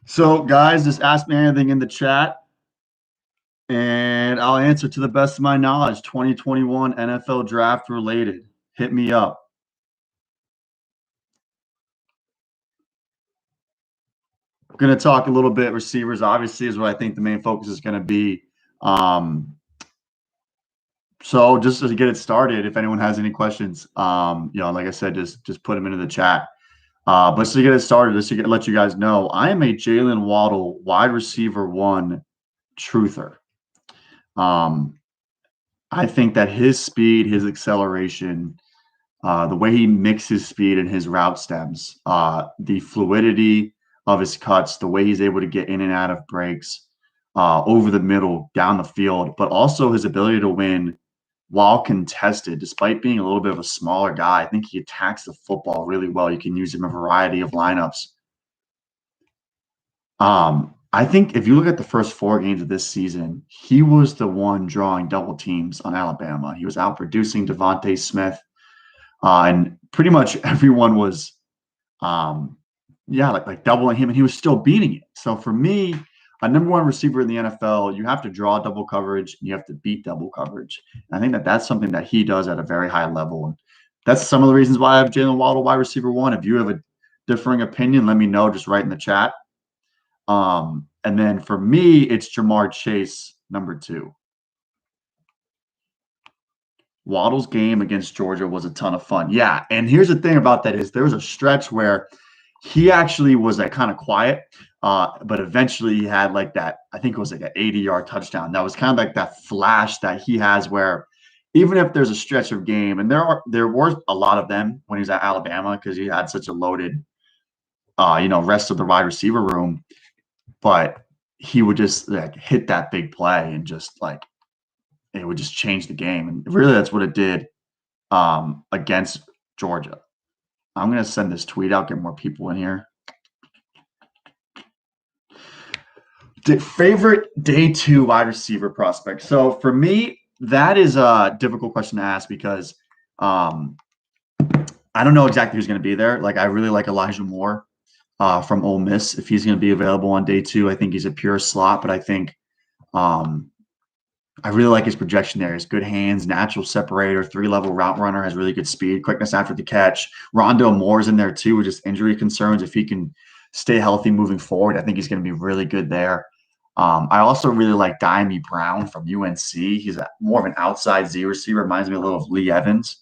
So, guys, just ask me anything in the chat, and I'll answer to the best of my knowledge. 2021 NFL draft related. Hit me up. I'm going to talk a little bit receivers, obviously, is what I think the main focus is going to be. Um, so just to get it started, if anyone has any questions, like I said, just put them into the chat. But to get it started, just to let you guys know, I am a Jaylen Waddle wide receiver one truther. I think that his speed, his acceleration, the way he mixes speed in his route stems, the fluidity of his cuts, the way he's able to get in and out of breaks, over the middle, down the field, but also his ability to win while contested, despite being a little bit of a smaller guy. I think he attacks the football really well. You can use him in a variety of lineups. I think if you look at the first 4 games of this season, he was the one drawing double teams on Alabama. He was outproducing Devontae Smith, and pretty much everyone was, like doubling him, and he was still beating it. So for me, a number one receiver in the NFL, you have to draw double coverage, and you have to beat double coverage. And I think that that's something that he does at a very high level, and that's some of the reasons why I have Jaylen Waddle wide receiver one. If you have a differing opinion, let me know. Just write in the chat. And then for me, it's Jamar Chase, number 2. Waddle's game against Georgia was a ton of fun. Yeah, and here's the thing about that is there was a stretch where he actually was like kind of quiet, but eventually he had like that, I think it was like an 80-yard touchdown. That was kind of like that flash that he has where even if there's a stretch of game, and there were a lot of them when he was at Alabama because he had such a loaded, rest of the wide receiver room, but he would just like hit that big play and just like it would just change the game. And really that's what it did against Georgia. I'm going to send this tweet out, get more people in here. Favorite day 2 wide receiver prospect. So for me, that is a difficult question to ask because I don't know exactly who's going to be there. Like I really like Elijah Moore from Ole Miss. If he's going to be available on day 2, I think he's a pure slot, but I think I really like his projection there. His good hands, natural separator, 3-level route runner, has really good speed, quickness after the catch. Rondale Moore's in there too with just injury concerns. If he can stay healthy moving forward, I think he's going to be really good there. I also really like Diamy Brown from UNC. He's more of an outside Z receiver. Reminds me a little of Lee Evans.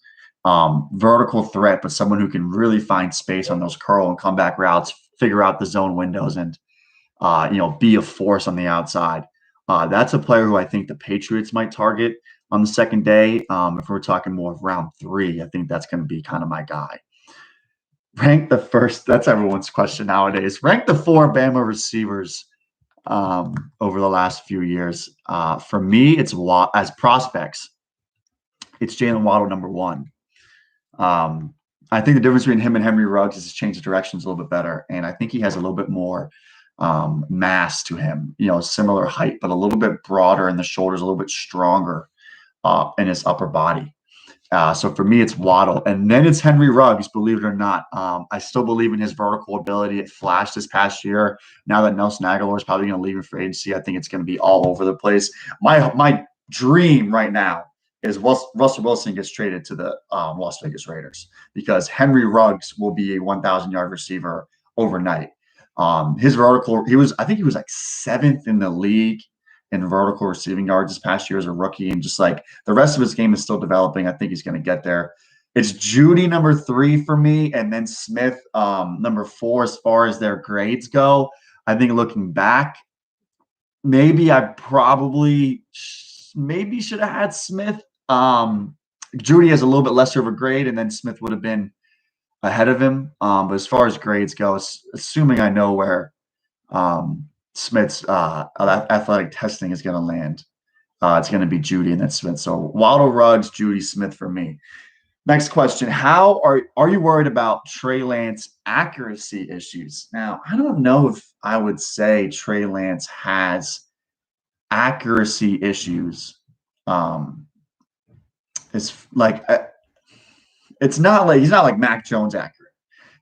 Vertical threat, but someone who can really find space on those curl and comeback routes, figure out the zone windows, and be a force on the outside. That's a player who I think the Patriots might target on the second day. If we're talking more of round 3, I think that's going to be kind of my guy. Rank the first. That's everyone's question nowadays. Rank the 4 Bama receivers over the last few years. For me, it's as prospects. It's Jaylen Waddle, number 1. I think the difference between him and Henry Ruggs is he's changed the directions a little bit better, and I think he has a little bit more mass to him, similar height, but a little bit broader in the shoulders, a little bit stronger in his upper body. So for me, it's Waddle. And then it's Henry Ruggs, believe it or not. I still believe in his vertical ability. It flashed this past year. Now that Nelson Aguilar is probably going to leave in free agency, I think it's going to be all over the place. My dream right now is Russell Wilson gets traded to the Las Vegas Raiders because Henry Ruggs will be a 1,000-yard receiver overnight. His vertical, I think he was like 7th in the league in vertical receiving yards this past year as a rookie, and just like the rest of his game is still developing. I think he's going to get there. It's Judy number 3 for me, and then Smith number 4 as far as their grades go. I think looking back, maybe I probably should have had Smith. Judy has a little bit lesser of a grade, and then Smith would have been ahead of him. But as far as grades go, assuming I know where Smith's athletic testing is going to land, it's going to be Judy and then Smith. So Waddle, Ruggs, Judy, Smith for me. Next question. How are you worried about Trey Lance accuracy issues? Now, I don't know if I would say Trey Lance has accuracy issues. It's like it's not like he's not like Mac Jones accurate.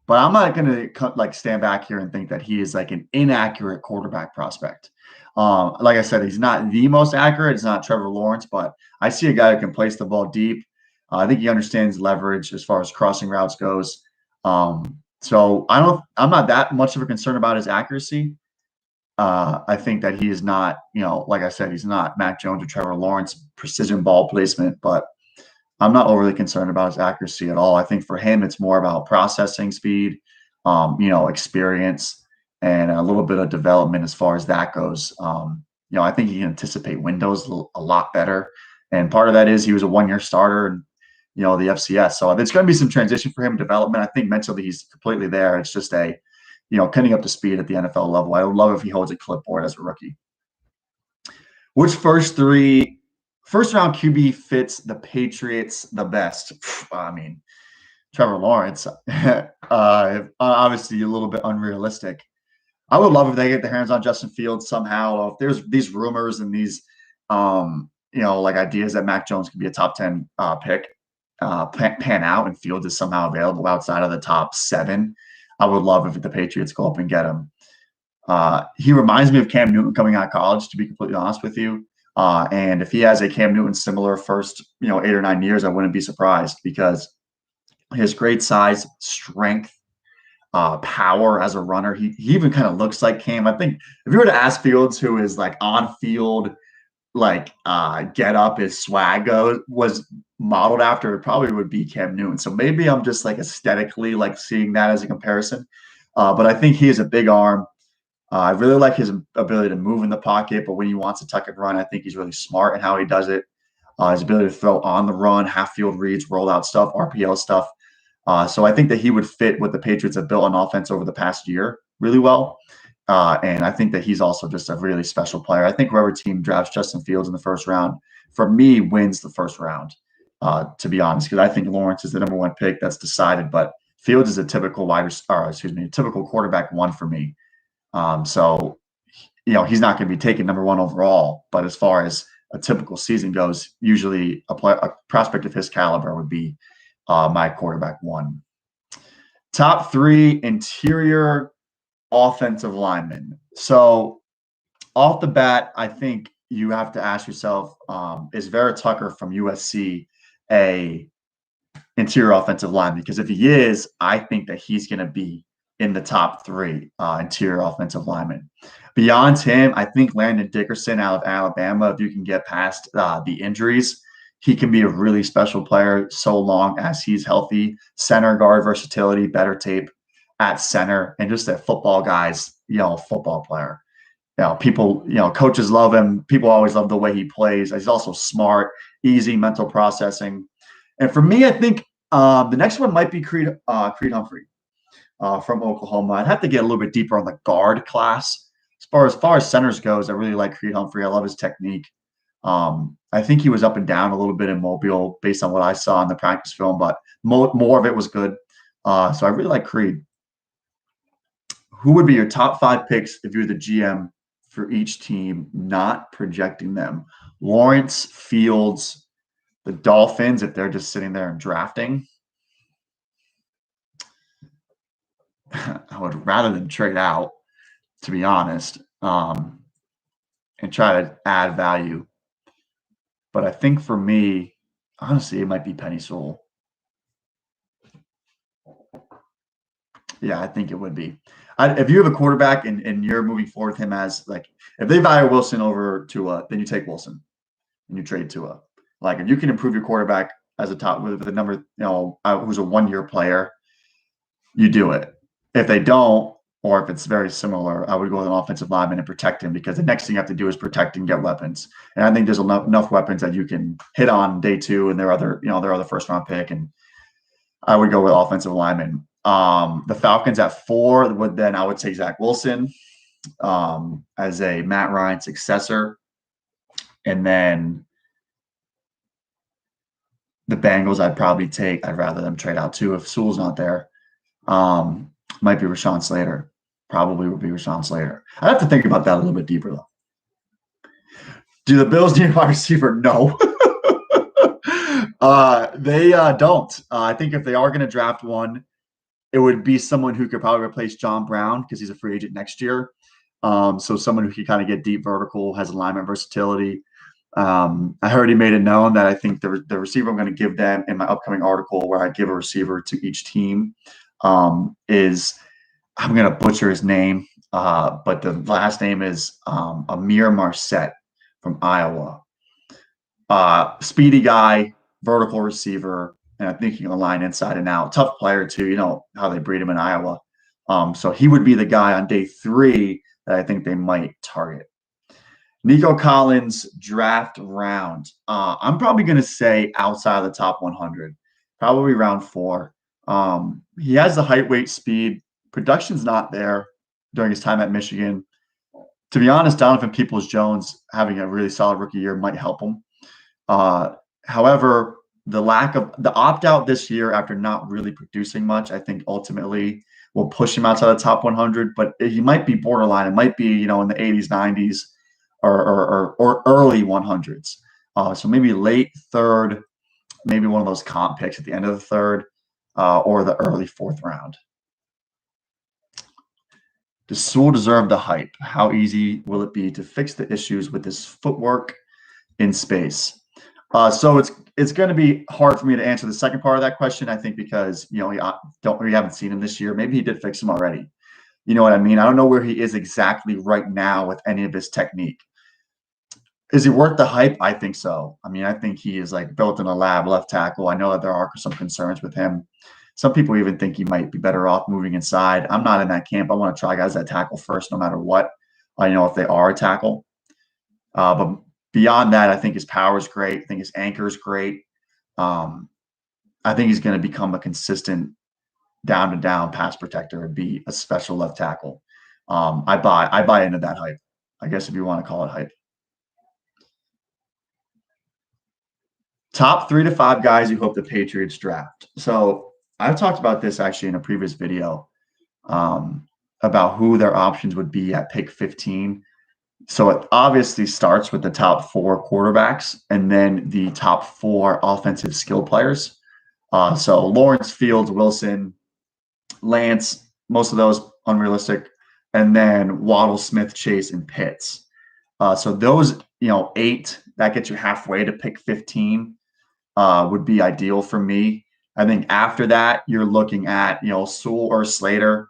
But I'm not going to like stand back here and think that he is like an inaccurate quarterback prospect. Like I said, he's not the most accurate. It's not Trevor Lawrence, but I see a guy who can place the ball deep. I think he understands leverage as far as crossing routes goes. So I'm not that much of a concern about his accuracy. I think that he is not, like I said, he's not Mac Jones or Trevor Lawrence precision ball placement, but I'm not overly concerned about his accuracy at all. I think for him, it's more about processing speed, experience, and a little bit of development as far as that goes. I think he can anticipate windows a lot better. And part of that is he was a 1-year starter and, the FCS. So there's going to be some transition for him, development. I think mentally he's completely there. It's just getting up to speed at the NFL level. I would love if he holds a clipboard as a rookie. Which first round QB fits the Patriots the best? I mean, Trevor Lawrence, obviously a little bit unrealistic. I would love if they get their hands on Justin Fields somehow. If there's these rumors and these, like ideas that Mac Jones could be a top 10 pick, pan out and Fields is somehow available outside of the top 7, I would love if the Patriots go up and get him. He reminds me of Cam Newton coming out of college, to be completely honest with you. And if he has a Cam Newton similar first, 8 or 9 years, I wouldn't be surprised because his great size, strength, power as a runner. He even kind of looks like Cam. I think if you were to ask Fields, who is like on field, like get up, his swag was modeled after, it probably would be Cam Newton. So maybe I'm just like aesthetically like seeing that as a comparison. But I think he has a big arm. I really like his ability to move in the pocket, but when he wants to tuck and run, I think he's really smart in how he does it. His ability to throw on the run, half field reads, roll out stuff, RPO stuff. So I think that he would fit what the Patriots have built on offense over the past year really well. And I think that he's also just a really special player. I think whoever team drafts Justin Fields in the first round, for me, wins the first round, to be honest, because I think Lawrence is the number 1 pick. That's decided, but Fields is a typical typical quarterback 1 for me. So, he's not going to be taken number 1 overall, but as far as a typical season goes, usually a prospect of his caliber would be my quarterback 1. Top 3 interior offensive linemen. So off the bat, I think you have to ask yourself, is Vera Tucker from USC a interior offensive lineman? Because if he is, I think that he's going to be in the top 3 interior offensive linemen. Beyond him, I think Landon Dickerson out of Alabama, if you can get past the injuries, he can be a really special player so long as he's healthy. Center guard versatility, better tape at center, and just that football guy's, football player. People, coaches love him. People always love the way he plays. He's also smart, easy mental processing. And for me, I think the next one might be Creed Humphrey from Oklahoma. I'd have to get a little bit deeper on the guard class. As far as centers goes, I really like Creed Humphrey. I love his technique. I think he was up and down a little bit in Mobile based on what I saw in the practice film, but more of it was good. So I really like Creed. Who would be your top 5 picks if you're the GM for each team, not projecting them? Lawrence, Fields, the Dolphins, if they're just sitting there and drafting. I would rather than trade out, to be honest, and try to add value. But I think for me, honestly, it might be Penny Sewell. Yeah, I think it would be. If you have a quarterback and you're moving forward with him as like, if they value Wilson over Tua, then you take Wilson and you trade Tua. Like if you can improve your quarterback as a top with a number, who's a 1-year player, you do it. If they don't, or if it's very similar, I would go with an offensive lineman and protect him because the next thing you have to do is protect and get weapons. And I think there's enough weapons that you can hit on day 2 and their other first round pick. And I would go with offensive lineman. The Falcons at 4 I would take Zach Wilson as a Matt Ryan successor. And then the Bengals I'd rather them trade out too if Sewell's not there. Might be Rashawn Slater. Probably would be Rashawn Slater. I'd have to think about that a little bit deeper though. Do the Bills need a wide receiver? No. They don't. I think if they are going to draft one, it would be someone who could probably replace John Brown because he's a free agent next year. So someone who can kind of get deep vertical, has alignment versatility. I heard he made it known that I think the receiver I'm going to give them in my upcoming article, where I give a receiver to each team, is, I'm going to butcher his name, but the last name is Amir Marset from Iowa. Speedy guy, vertical receiver, and I think he can align inside and out. Tough player too. You know how they breed him in Iowa. So he would be the guy on day 3 that I think they might target. Nico Collins draft round. I'm probably going to say outside of the top 100, probably round 4. He has the height, weight, speed. Production's not there during his time at Michigan. To be honest, Donovan Peoples-Jones having a really solid rookie year might help him. However, the lack of the opt-out this year after not really producing much, I think ultimately will push him outside the top 100. But he might be borderline. It might be, in the 80s, 90s, or early 100s. So maybe late 3rd, maybe one of those comp picks at the end of the 3rd, or the early 4th round. Does Sewell deserve the hype? How easy will it be to fix the issues with his footwork in space? So it's going to be hard for me to answer the second part of that question, I think, because we haven't seen him this year. Maybe he did fix him already. You know what I mean? I don't know where he is exactly right now with any of his technique. Is he worth the hype? I think so. I mean, I think he is like built in a lab left tackle. I know that there are some concerns with him. Some people even think he might be better off moving inside. I'm not in that camp. I want to try guys that tackle first, no matter what. If they are a tackle. But beyond that, I think his power is great. I think his anchor is great. I think he's going to become a consistent down-to-down pass protector and be a special left tackle. I buy into that hype, I guess, if you want to call it hype. Top 3 to 5 guys you hope the Patriots draft. So I've talked about this actually in a previous video, about who their options would be at pick 15. So it obviously starts with the top 4 quarterbacks and then the top 4 offensive skill players. So Lawrence, Fields, Wilson, Lance, most of those unrealistic, and then Waddle, Smith, Chase, and Pitts. So those, 8, that gets you halfway to pick 15, would be ideal for me. I think after that, you're looking at, Sewell or Slater,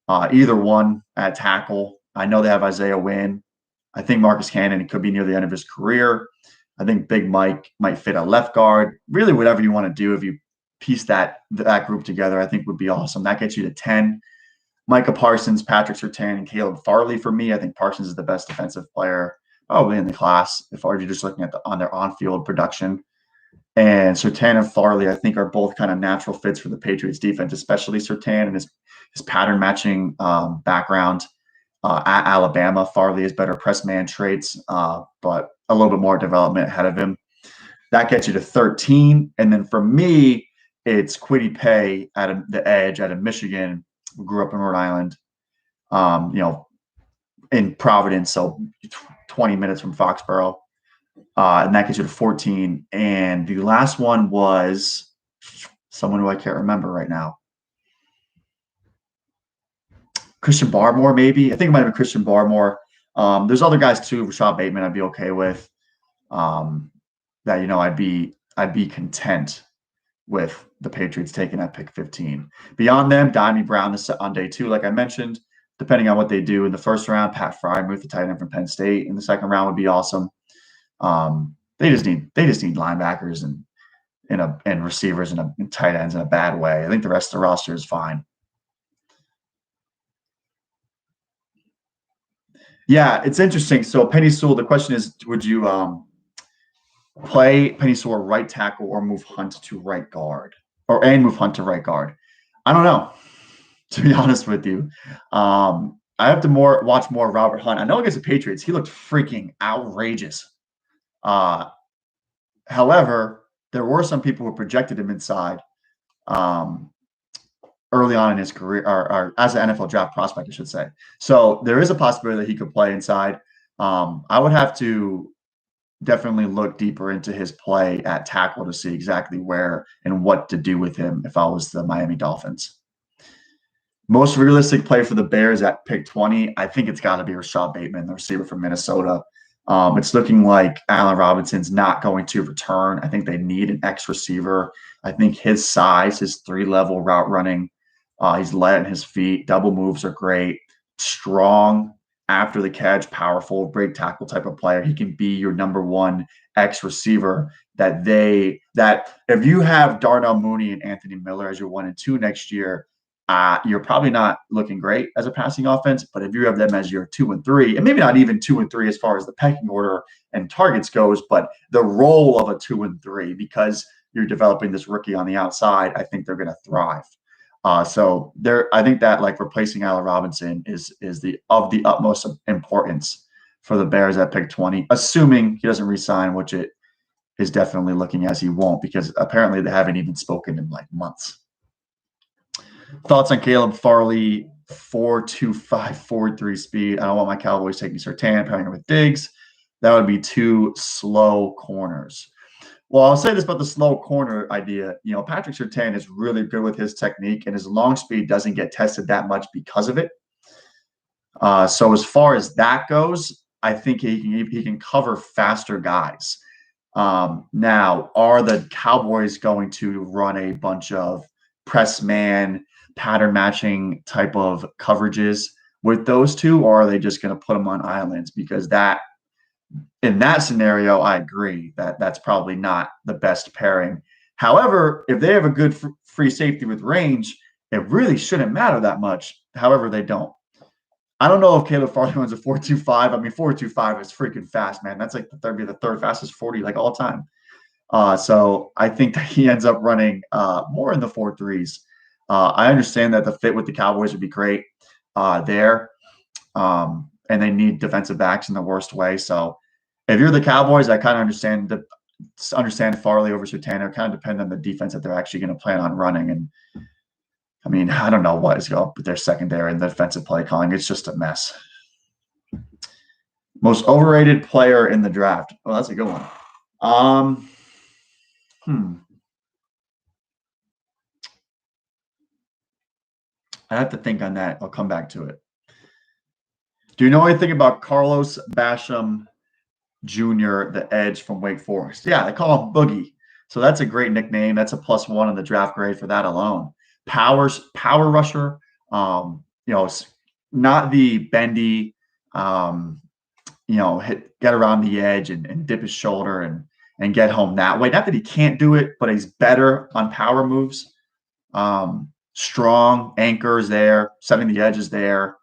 either one at tackle. I know they have Isaiah Wynn. I think Marcus Cannon could be near the end of his career. I think Big Mike might fit a left guard. Really, whatever you want to do, if you piece that group together, I think would be awesome. That gets you to 10. Micah, Parsons, Patrick Surtain, and Caleb Farley for me. I think Parsons is the best defensive player probably in the class, if you're just looking at on their on-field production. And Surtain and Farley, I think, are both kind of natural fits for the Patriots defense, especially Surtain and his pattern matching background at Alabama. Farley has better press man traits, but a little bit more development ahead of him. That gets you to 13. And then for me, it's Kwity Paye at the edge out of Michigan, who grew up in Rhode Island, in Providence, so 20 minutes from Foxborough. And that gets you to 14. And the last one was someone who I can't remember right now. Christian Barmore, maybe. I think it might have been Christian Barmore. There's other guys too. Rashad Bateman, I'd be okay with. I'd be content with the Patriots taking that pick 15. Beyond them, Diamy Brown on day 2, like I mentioned. Depending on what they do in the first round, Pat Freiermuth, the tight end from Penn State, in the second round would be awesome. They just need linebackers and receivers and tight ends in a bad way. I think the rest of the roster is fine. Yeah, it's interesting. So Penny Sewell, the question is, would you play Penny Sewell right tackle or move Hunt to right guard, and move Hunt to right guard? I don't know, to be honest with you. I have to watch more Robert Hunt. I know against the Patriots, he looked freaking outrageous. However, there were some people who projected him inside early on in his career, or as an NFL draft prospect, I should say. So there is a possibility that he could play inside. I would have to definitely look deeper into his play at tackle to see exactly where and what to do with him if I was the Miami Dolphins. Most realistic play for the Bears at pick 20, I think it's got to be Rashad Bateman, the receiver from Minnesota. It's looking like Allen Robinson's not going to return. I think they need an X receiver. I think his size, his three-level route running, he's light on his feet. Double moves are great. Strong after the catch, powerful, break tackle type of player. He can be your number one X receiver that if you have Darnell Mooney and Anthony Miller as your 1 and 2 next year, you're probably not looking great as a passing offense, but if you have them as your 2 and 3, and maybe not even 2 and 3 as far as the pecking order and targets goes, but the role of a 2 and 3, because you're developing this rookie on the outside, I think they're going to thrive. So I think that like replacing Allen Robinson is of the utmost importance for the Bears at pick 20, assuming he doesn't resign, which it is definitely looking as he won't, because apparently they haven't even spoken in like months. Thoughts on Caleb Farley, 4.25 4.3 speed. I don't want my Cowboys taking Surtain, pairing him with Diggs. That would be 2 slow corners. Well, I'll say this about the slow corner idea. Patrick Surtain is really good with his technique, and his long speed doesn't get tested that much because of it. So as far as that goes, I think he can cover faster guys. Now, are the Cowboys going to run a bunch of press man, pattern matching type of coverages with those two, or are they just going to put them on islands? Because in that scenario, I agree that that's probably not the best pairing. However, if they have a good free safety with range, it really shouldn't matter that much. However, they don't. I don't know if Caleb Farley runs a 4.25. I mean, 4.25 is freaking fast, man. That's like the third fastest 40 like all time. So I think that he ends up running more in the 4.3s. I understand that the fit with the Cowboys would be great there. And they need defensive backs in the worst way. So if you're the Cowboys, I kind of understand Farley over Surtain. It kind of depend on the defense that they're actually going to plan on running. And I mean, I don't know what is going with their secondary and the defensive play calling. It's just a mess. Most overrated player in the draft. Oh, that's a good one. I have to think on that. I'll come back to it. Do you know anything about Carlos Basham Jr., the edge from Wake Forest? Yeah, they call him Boogie. So that's a great nickname. That's a +1 on the draft grade for that alone. Power rusher. Not the bendy, get around the edge and dip his shoulder and get home that way. Not that he can't do it, but he's better on power moves. Strong anchors there, setting the edges there.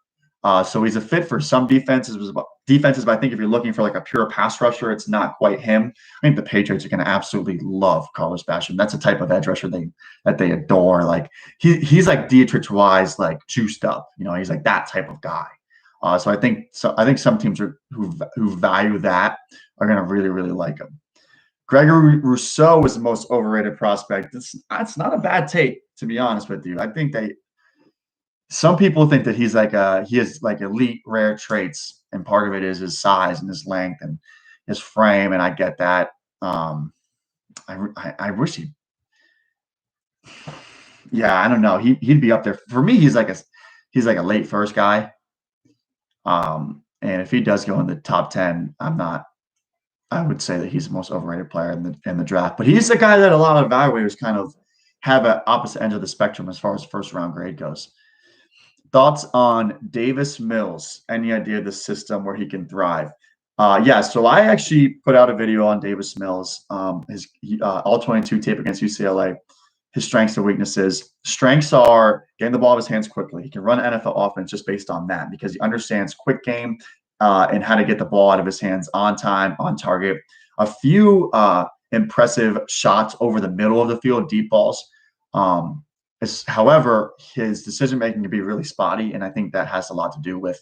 So he's a fit for some defenses, but I think if you're looking for like a pure pass rusher, it's not quite him. I think the Patriots are going to absolutely love Carlos Basham. That's a type of edge rusher that they adore. Like he's like Dietrich Wise, like juiced up. He's like that type of guy. So I think some teams who value that are going to really, really like him. Gregory Rousseau is the most overrated prospect. That's not a bad take, to be honest with you. I think some people think that he has like elite rare traits, and part of it is his size and his length and his frame, and I get that. I wish he. Yeah, I don't know. He'd be up there for me. He's like a late first guy. And if he does go in the top 10, I would say that he's the most overrated player in the draft. But he's the guy that a lot of evaluators kind of have at opposite ends of the spectrum as far as first round grade goes. Thoughts on Davis Mills? Any idea of the system where he can thrive? Yeah, so I actually put out a video on Davis Mills, his all 22 tape against UCLA, his strengths and weaknesses. Strengths are getting the ball out of his hands quickly. He can run NFL offense just based on that because he understands quick game and how to get the ball out of his hands on time, on target. A few impressive shots over the middle of the field, deep balls. However, his decision-making can be really spotty, and I think that has a lot to do with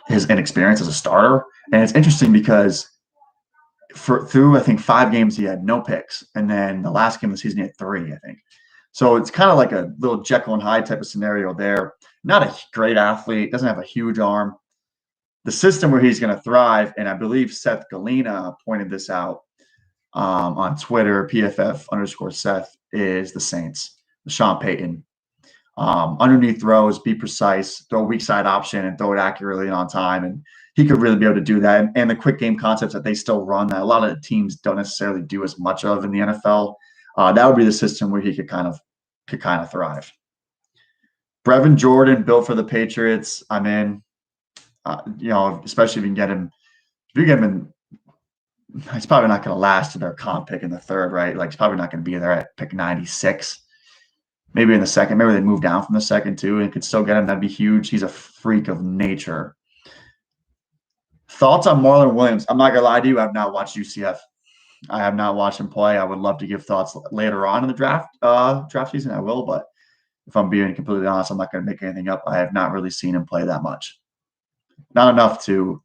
his inexperience as a starter. And it's interesting because through, I think, 5 games, he had no picks. And then the last game of the season, he had 3, I think. So it's kind of like a little Jekyll and Hyde type of scenario there. Not a great athlete, doesn't have a huge arm. The system where he's going to thrive, and I believe Seth Galina pointed this out on Twitter, PFF_Seth, is the Saints, Sean Payton. Underneath throws, be precise, throw a weak side option, and throw it accurately and on time. And he could really be able to do that. And the quick game concepts that they still run that a lot of the teams don't necessarily do as much of in the NFL. That would be the system where he could kind of thrive. Brevin Jordan, built for the Patriots. I'm in. Especially if you can get him. If you get him in, he's probably not going to last to their comp pick in the third, right? Like he's probably not going to be there at pick 96. Maybe in the second. Maybe they move down from the second too, and could still get him. That'd be huge. He's a freak of nature. Thoughts on Marlon Williams? I'm not gonna lie to you. I've not watched UCF. I have not watched him play. I would love to give thoughts later on in the draft season. I will, but if I'm being completely honest, I'm not going to make anything up. I have not really seen him play that much. Not enough to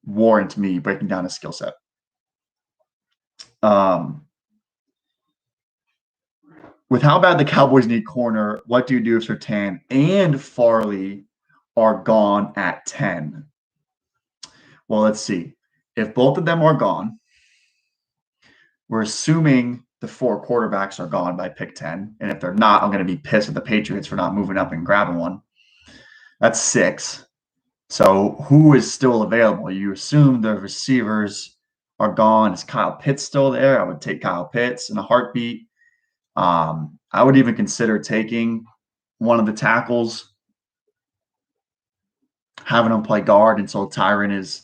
warrant me breaking down his skill set. With how bad the Cowboys need corner, what do you do if Surtain and Farley are gone at 10? Well, let's see. If both of them are gone, we're assuming the 4 quarterbacks are gone by pick 10. And if they're not, I'm going to be pissed at the Patriots for not moving up and grabbing one. That's 6. So who is still available? You assume the receivers are gone. Is Kyle Pitts still there? I would take Kyle Pitts in a heartbeat. I would even consider taking one of the tackles, having him play guard until Tyron is,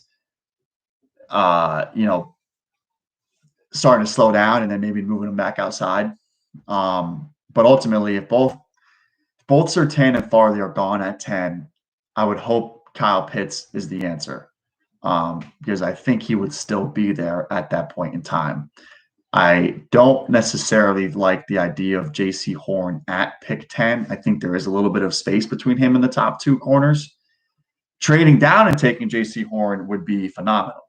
starting to slow down, and then maybe moving him back outside. But ultimately, if both Surtain and Farley are gone at 10, I would hope Kyle Pitts is the answer, because I think he would still be there at that point in time. I don't necessarily like the idea of J.C. Horn at pick 10. I think there is a little bit of space between him and the top 2 corners. Trading down and taking J.C. Horn would be phenomenal.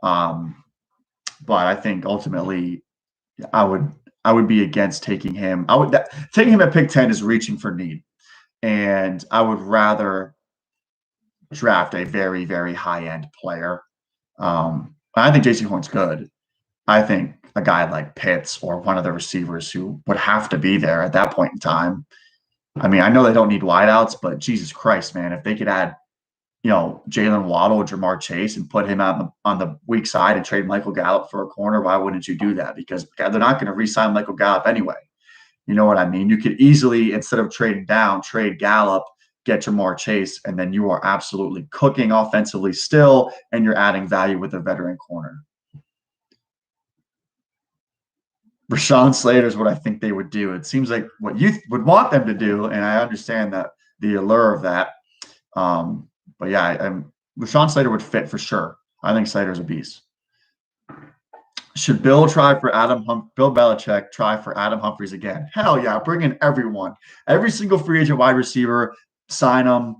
But I think ultimately I would be against taking him. Taking him at pick 10 is reaching for need. And I would rather draft a very, very high-end player. I think J.C. Horn's good. I think a guy like Pitts or one of the receivers who would have to be there at that point in time. I mean, I know they don't need wideouts, but Jesus Christ, man, if they could add, Jalen Waddle or Jamar Chase and put him out on the weak side and trade Michael Gallup for a corner, why wouldn't you do that? Because they're not going to re-sign Michael Gallup anyway. You know what I mean? You could easily, instead of trading down, trade Gallup, get Jamar Chase, and then you are absolutely cooking offensively still, and you're adding value with a veteran corner. Rashawn Slater is what I think they would do. It seems like what you would want them to do, and I understand that the allure of that. But yeah, Rashawn Slater would fit for sure. I think Slater's a beast. Should Bill Belichick try for Adam Humphries again? Hell yeah, bring in everyone. Every single free agent wide receiver, sign them.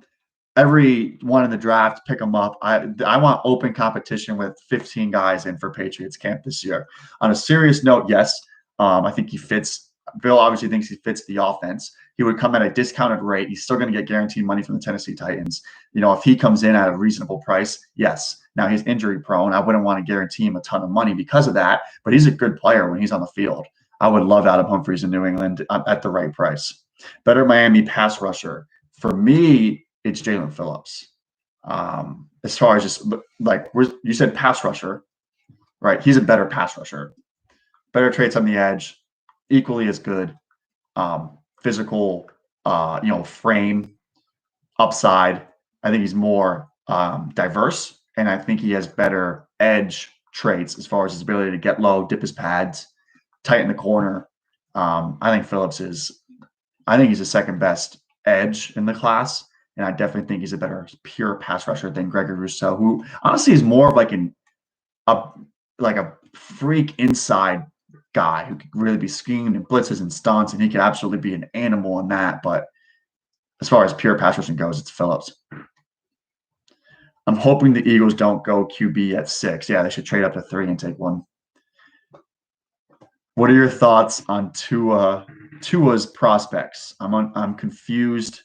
Every one in the draft, pick them up. I want open competition with 15 guys in for Patriots camp this year. On a serious note, yes, I think he fits. Bill obviously thinks he fits the offense. He would come at a discounted rate. He's still going to get guaranteed money from the Tennessee Titans. If he comes in at a reasonable price, yes. Now he's injury prone. I wouldn't want to guarantee him a ton of money because of that, but he's a good player when he's on the field. I would love Adam Humphries in New England at the right price. Better Miami pass rusher. For me, it's Jaylen Phillips. As far as just like you said, pass rusher, right? He's a better pass rusher. Better traits on the edge, equally as good. Physical, frame, upside. I think he's more diverse, and I think he has better edge traits as far as his ability to get low, dip his pads, tighten the corner. I think he's the second best edge in the class, and I definitely think he's a better pure pass rusher than Gregory Rousseau, who honestly is more of like a freak inside guy who could really be scheming and blitzes and stunts, and he could absolutely be an animal in that. But as far as pure pass rushing goes, it's Phillips. I'm hoping the Eagles don't go QB at 6. Yeah, they should trade up to 3 and take one. What are your thoughts on Tua's prospects? I'm confused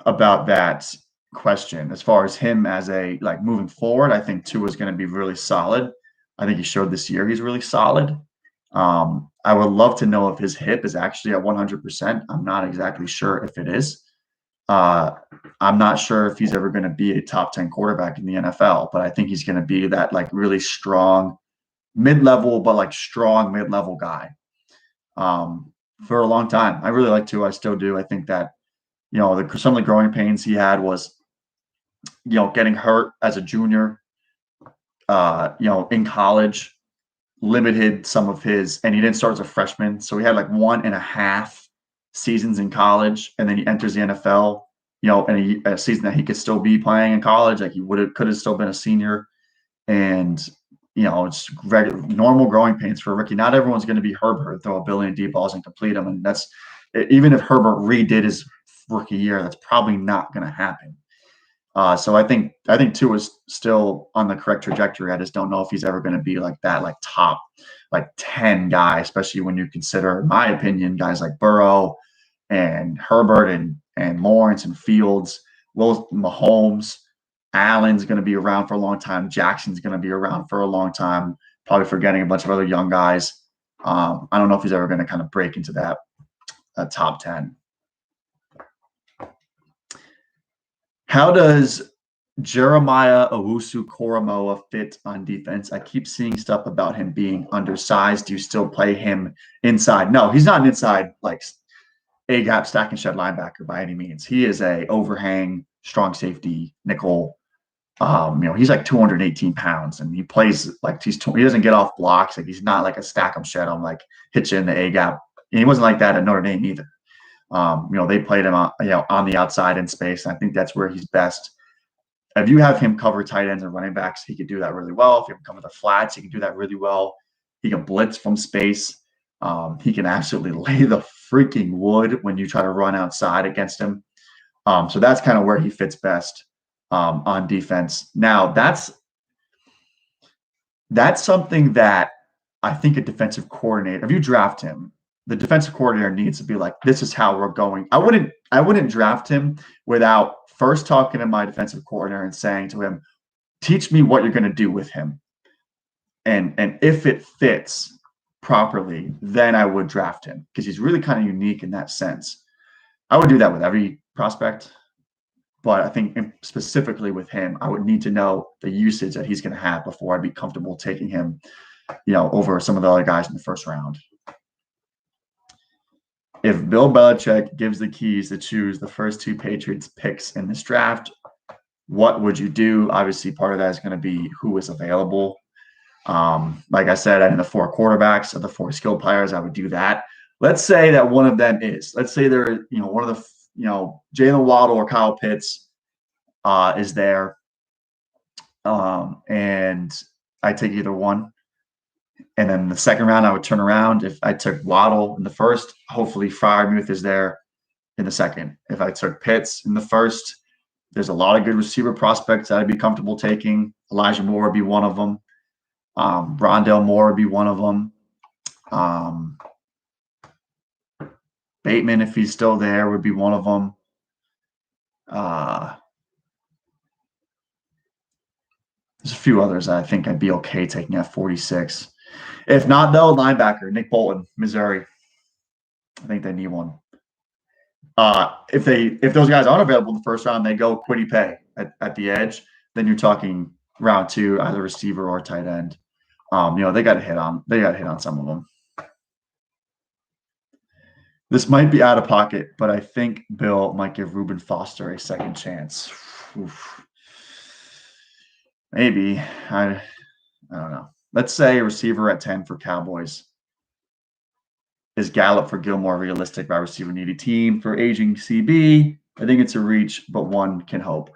about that question. As far as him as moving forward, I think Tua's going to be really solid. I think he showed this year he's really solid. I I would love to know if his hip is actually at 100%. I'm not exactly sure if it is. I'm not sure if he's ever going to be a top 10 quarterback in the NFL, but I think he's going to be that like really strong mid-level, but like strong mid-level guy for a long time. I really like Tua. I still do. I think that, some of the growing pains he had was, getting hurt as a junior, in college, limited some of his, and he didn't start as a freshman. So he had like 1.5 seasons in college, and then he enters the NFL, in a season that he could still be playing in college. Like he could have still been a senior. And, it's normal growing pains for a rookie. Not everyone's going to be Herbert, throw a billion deep balls and complete them. And that's, even if Herbert redid his rookie year, that's probably not going to happen. So I think Tua is still on the correct trajectory. I just don't know if he's ever going to be like that, like top, like 10 guy, especially when you consider, in my opinion, guys like Burrow and Herbert and Lawrence and Fields, Mahomes, Allen's going to be around for a long time. Jackson's going to be around for a long time. Probably forgetting a bunch of other young guys. I don't know if he's ever going to kind of break into that top 10. How does Jeremiah Owusu Koromoa fit on defense? I keep seeing stuff about him being undersized. Do you still play him inside? No, he's not an inside like A-gap stack and shed linebacker by any means. He is a overhang, strong safety, nickel. He's like 218 pounds, and he plays like he doesn't get off blocks. Like he's not like a stack 'em shed 'em like hit you in the A-gap. And he wasn't like that at Notre Dame either. They played him on the outside in space, and I think that's where he's best. If you have him cover tight ends and running backs, he could do that really well. If you have him cover the flats, he can do that really well. He can blitz from space. He can absolutely lay the freaking wood when you try to run outside against him. So that's kind of where he fits best on defense. Now, that's something that I think a defensive coordinator, if you draft him, the defensive coordinator needs to be like, this is how we're going. I wouldn't draft him without first talking to my defensive coordinator and saying to him, teach me what you're going to do with him. And if it fits properly, then I would draft him because he's really kind of unique in that sense. I would do that with every prospect, but I think specifically with him, I would need to know the usage that he's going to have before I'd be comfortable taking him, over some of the other guys in the first round. If Bill Belichick gives the keys to choose the first 2 Patriots picks in this draft, what would you do? Obviously, part of that is going to be who is available. Like I said, in the 4 quarterbacks of the 4 skill players, I would do that. Let's say that one of them is. Let's say they're, one of the, Jalen Waddle or Kyle Pitts is there. And I take either one. And then the second round, I would turn around. If I took Waddle in the first, hopefully Freiermuth is there in the second. If I took Pitts in the first, there's a lot of good receiver prospects that I'd be comfortable taking. Elijah Moore would be one of them. Rondale Moore would be one of them. Bateman, if he's still there, would be one of them. There's a few others that I think I'd be okay taking at 46. If not, though, linebacker, Nick Bolton, Missouri. I think they need one. If those guys aren't available in the first round, they go Kwity Paye at the edge, then you're talking round 2, either receiver or tight end. They got to hit on some of them. This might be out of pocket, but I think Bill might give Reuben Foster a second chance. Oof. Maybe. I don't know. Let's say a receiver at 10 for Cowboys. Is Gallup for Gilmore realistic by receiver needy team for aging CB? I think it's a reach, but one can hope.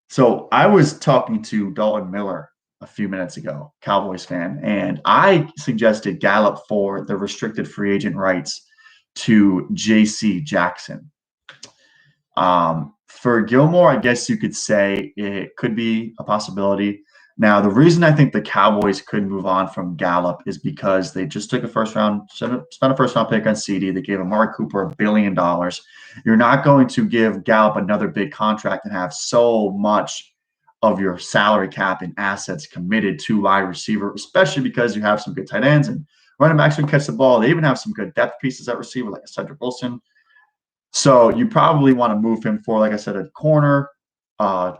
So I was talking to Dalton Miller a few minutes ago, Cowboys fan, and I suggested Gallup for the restricted free agent rights to J.C. Jackson. For Gilmore, I guess you could say it could be a possibility. Now, the reason I think the Cowboys could move on from Gallup is because they just took spent a first-round pick on CD. They gave Amari Cooper $1 billion. You're not going to give Gallup another big contract and have so much of your salary cap and assets committed to wide receiver, especially because you have some good tight ends and running backs can catch the ball. They even have some good depth pieces at receiver, like a Cedric Wilson. So you probably want to move him for, like I said, a corner,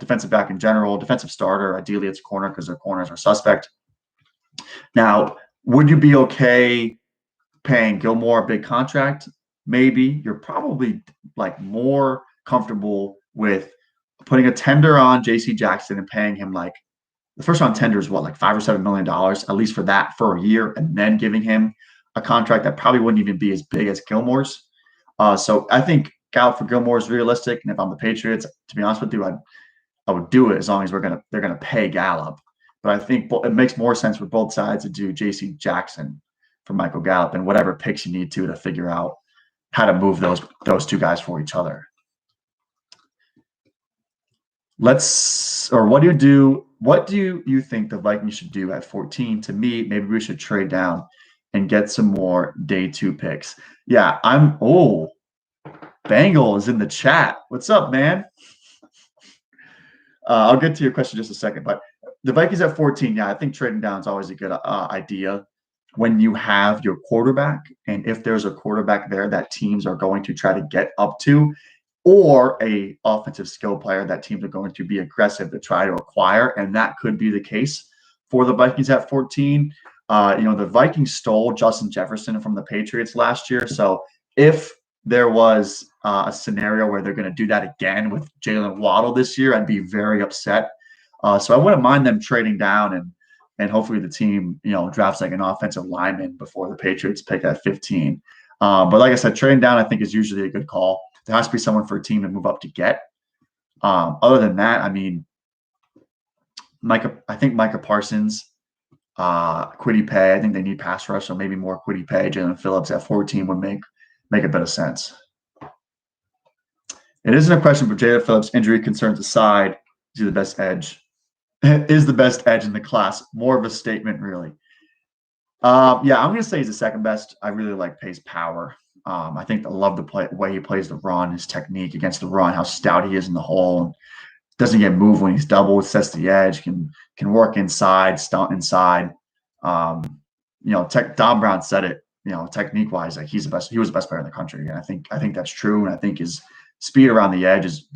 defensive back in general, defensive starter. Ideally, it's corner because their corners are suspect. Now, would you be okay paying Gilmore a big contract? Maybe. You're probably like more comfortable with putting a tender on J.C. Jackson and paying him like the first round tender is what, like $5 or $7 million, at least for that for a year, and then giving him a contract that probably wouldn't even be as big as Gilmore's. So I think Gallup for Gilmore is realistic. And if I'm the Patriots, to be honest with you, I would do it as long as they're gonna pay Gallup. But I think it makes more sense for both sides to do J.C. Jackson for Michael Gallup and whatever picks you need to figure out how to move those two guys for each other. What do you think the Vikings should do at 14? To me, maybe we should trade down and get some more day 2 picks. Yeah, Bengal is in the chat. What's up, man? I'll get to your question in just a second, but the Vikings at 14, yeah, I think trading down is always a good idea when you have your quarterback, and if there's a quarterback there that teams are going to try to get up to, or a offensive skill player that teams are going to be aggressive to try to acquire, and that could be the case for the Vikings at 14. The Vikings stole Justin Jefferson from the Patriots last year, so if there was a scenario where they're going to do that again with Jalen Waddle this year, I'd be very upset. So I wouldn't mind them trading down and hopefully the team, drafts like an offensive lineman before the Patriots pick at 15. But like I said, trading down I think is usually a good call. There has to be someone for a team to move up to get. Other than that, I mean, I think Micah Parsons, Kwity Paye. I think they need pass rush, so maybe more Kwity Paye. Jaylen Phillips at 14 would make a bit of sense. It isn't a question for Jaylen Phillips. Injury concerns aside, is he the best edge? Is the best edge in the class. More of a statement, really. Yeah, I'm going to say he's the second best. I really like Paye's power. I think I love the way he plays the run, his technique against the run, how stout he is in the hole. Doesn't get moved when he's doubled, sets the edge, can work inside, stunt inside. Don Brown said it, technique wise, like he was the best player in the country. And I think that's true. And I think his speed around the edge is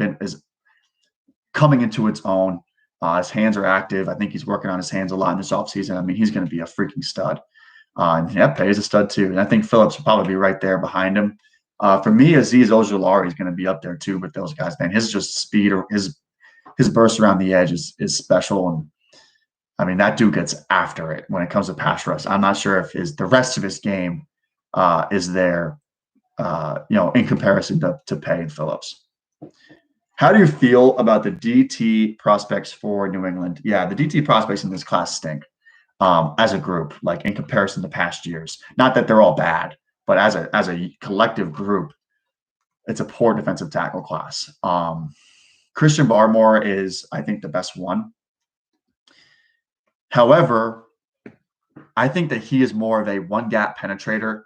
coming into its own. His hands are active. I think he's working on his hands a lot in this offseason. I mean, he's going to be a freaking stud. Paye's a stud too. And I think Phillips will probably be right there behind him. For me, Azeez Ojulari is going to be up there too with those guys. Man, his just speed, or his burst around the edge is special. And I mean, that dude gets after it when it comes to pass rush. I'm not sure if the rest of his game is there, in comparison to Paye and Phillips. How do you feel about the DT prospects for New England? Yeah, the DT prospects in this class stink as a group, like in comparison to past years. Not that they're all bad, but as a collective group, it's a poor defensive tackle class. Christian Barmore is, I think, the best one. However, I think that he is more of a one-gap penetrator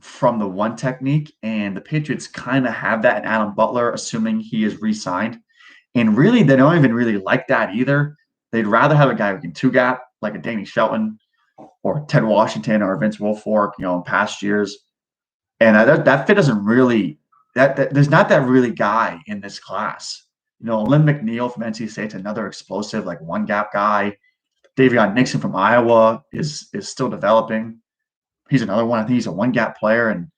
from the one technique, and the Patriots kind of have that in Adam Butler, assuming he is re-signed. And really, they don't even really like that either. They'd rather have a guy who can two-gap, like a Danny Shelton or Ted Washington or Vince Wilfork, in past years. And that fit doesn't really there's not that really guy in this class. Lynn McNeil from NC State's another explosive, like one-gap guy. Davion Nixon from Iowa is still developing. He's another one. I think he's a one-gap player, and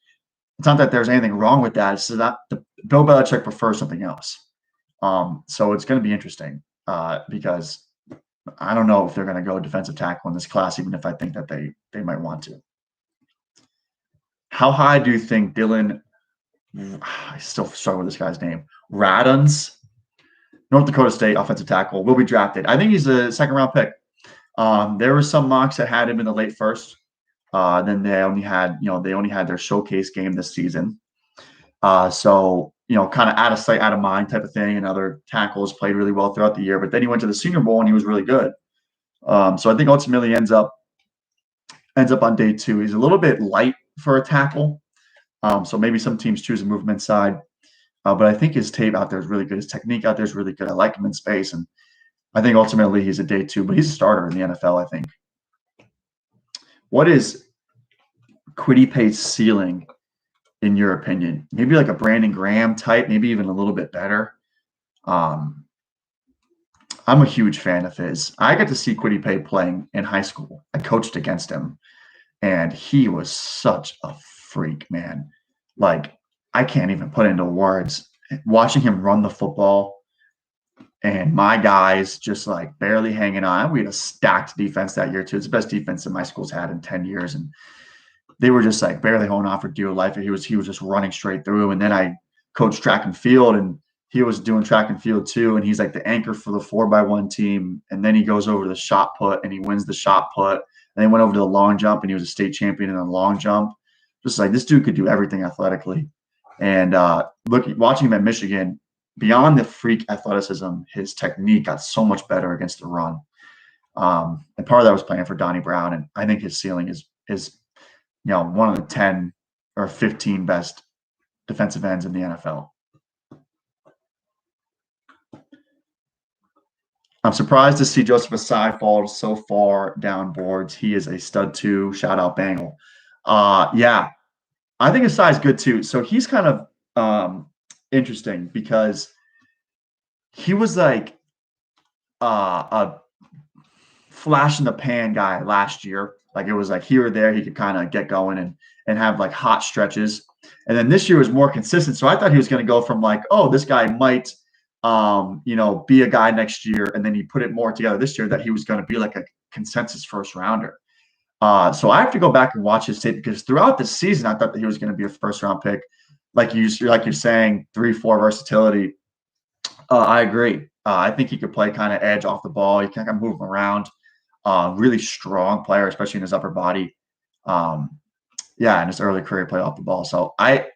it's not that there's anything wrong with that. It's not Bill Belichick prefers something else. So it's going to be interesting because I don't know if they're going to go defensive tackle in this class, even if I think that they might want to. How high do you think Dylan? I still struggle with this guy's name. Radunz, North Dakota State offensive tackle, will be drafted. I think he's a second-round pick. There were some mocks that had him in the late first. Then they only had their showcase game this season. So kind of out of sight, out of mind type of thing. And other tackles played really well throughout the year. But then he went to the Senior Bowl and he was really good. So I think ultimately ends up on day 2. He's a little bit light for a tackle. So maybe some teams choose to move him inside. But I think his tape out there is really good. His technique out there is really good. I like him in space. And I think ultimately he's a day 2, but he's a starter in the NFL, I think. What is Kwity Paye's ceiling, in your opinion? Maybe like a Brandon Graham type, maybe even a little bit better. I'm a huge fan of his. I got to see Kwity Paye playing in high school. I coached against him, and he was such a freak, man. Like, I can't even put into words. Watching him run the football and my guys just like barely hanging on. We had a stacked defense that year, too. It's the best defense that my school's had in 10 years. And they were just like barely holding on for dear life. He was just running straight through. And then I coached track and field, and he was doing track and field too. And he's like the anchor for the 4x1 team. And then he goes over to the shot put and he wins the shot put. And then went over to the long jump, and he was a state champion in the long jump. Just like this dude could do everything athletically. And watching him at Michigan, beyond the freak athleticism, his technique got so much better against the run. And part of that was playing for Diamy Brown. And I think his ceiling is one of the 10 or 15 best defensive ends in the NFL. I'm surprised to see Joseph Asai fall so far down boards. He is a stud too. Shout out Bengal. Yeah, I think Asai is good too. So he's kind of interesting because he was like a flash in the pan guy last year. Like it was like here or there, he could kind of get going and have like hot stretches. And then this year was more consistent. So I thought he was going to go from like, oh, this guy might be a guy next year. And then he put it more together this year that he was going to be like a consensus first rounder. So I have to go back and watch his tape because throughout the season, I thought that he was going to be a first round pick. Like you're saying, 3-4 versatility. I agree. I think he could play kind of edge off the ball. He can kind of move him around. Really strong player, especially in his upper body. In his early career, he played off the ball. So I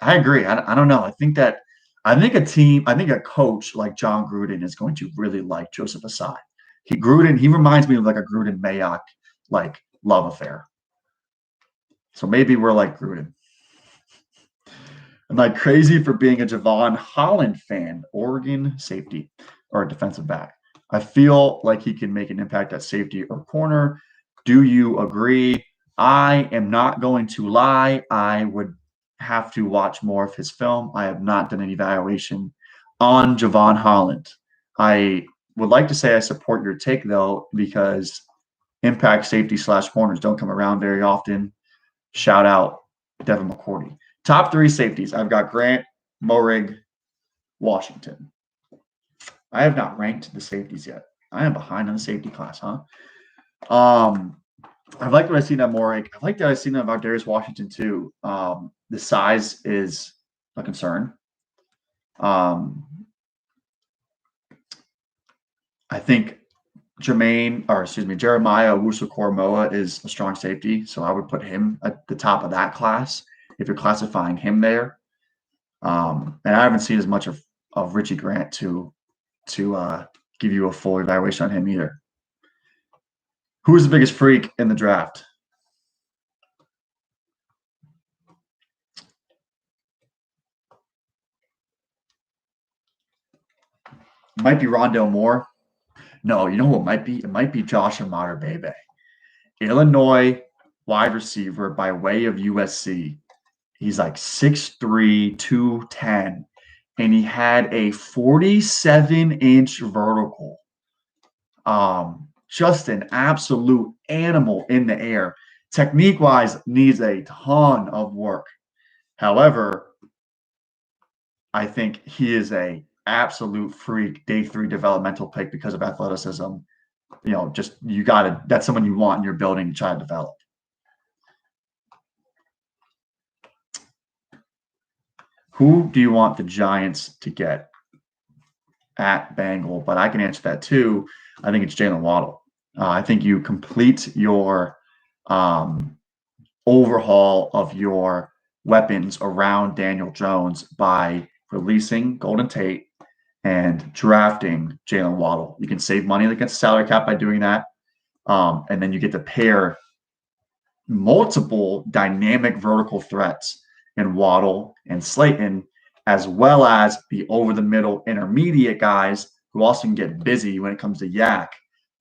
agree. I don't know. I think a coach like John Gruden is going to really like Joseph Asai. He reminds me of like a Gruden Mayock like love affair. So maybe we're like Gruden. Am I crazy for being a Javon Holland fan? Oregon safety or a defensive back. I feel like he can make an impact at safety or corner. Do you agree? I am not going to lie. I would have to watch more of his film. I have not done an evaluation on Javon Holland. I would like to say I support your take, though, because impact safety / corners don't come around very often. Shout out Devin McCourty. Top 3 safeties. I've got Grant, Moehrig, Washington. I have not ranked the safeties yet. I am behind on the safety class, huh? I like what I've seen on Moehrig. I like that I've seen about Darius Washington too. The size is a concern. I think Jeremiah Owusu Koromoa is a strong safety, so I would put him at the top of that class if you're classifying him there. And I haven't seen as much of Richie Grant to give you a full evaluation on him either. Who is the biggest freak in the draft? It might be Rondale Moore. No, you know who it might be? It might be Josh Imatorbhebhe. Illinois wide receiver by way of USC. He's like 6'3", 210, and he had a 47-inch vertical. Just an absolute animal in the air. Technique-wise, needs a ton of work. However, I think he is a absolute freak day 3 developmental pick because of athleticism. That's someone you want in your building to try to develop. Who do you want the Giants to get at Bengal? But I can answer that too. I think it's Jaylen Waddle. I think you complete your overhaul of your weapons around Daniel Jones by releasing Golden Tate and drafting Jaylen Waddle. You can save money against the salary cap by doing that. And then you get to pair multiple dynamic vertical threats in Waddle and Slayton, as well as the over-the-middle intermediate guys who also can get busy when it comes to yak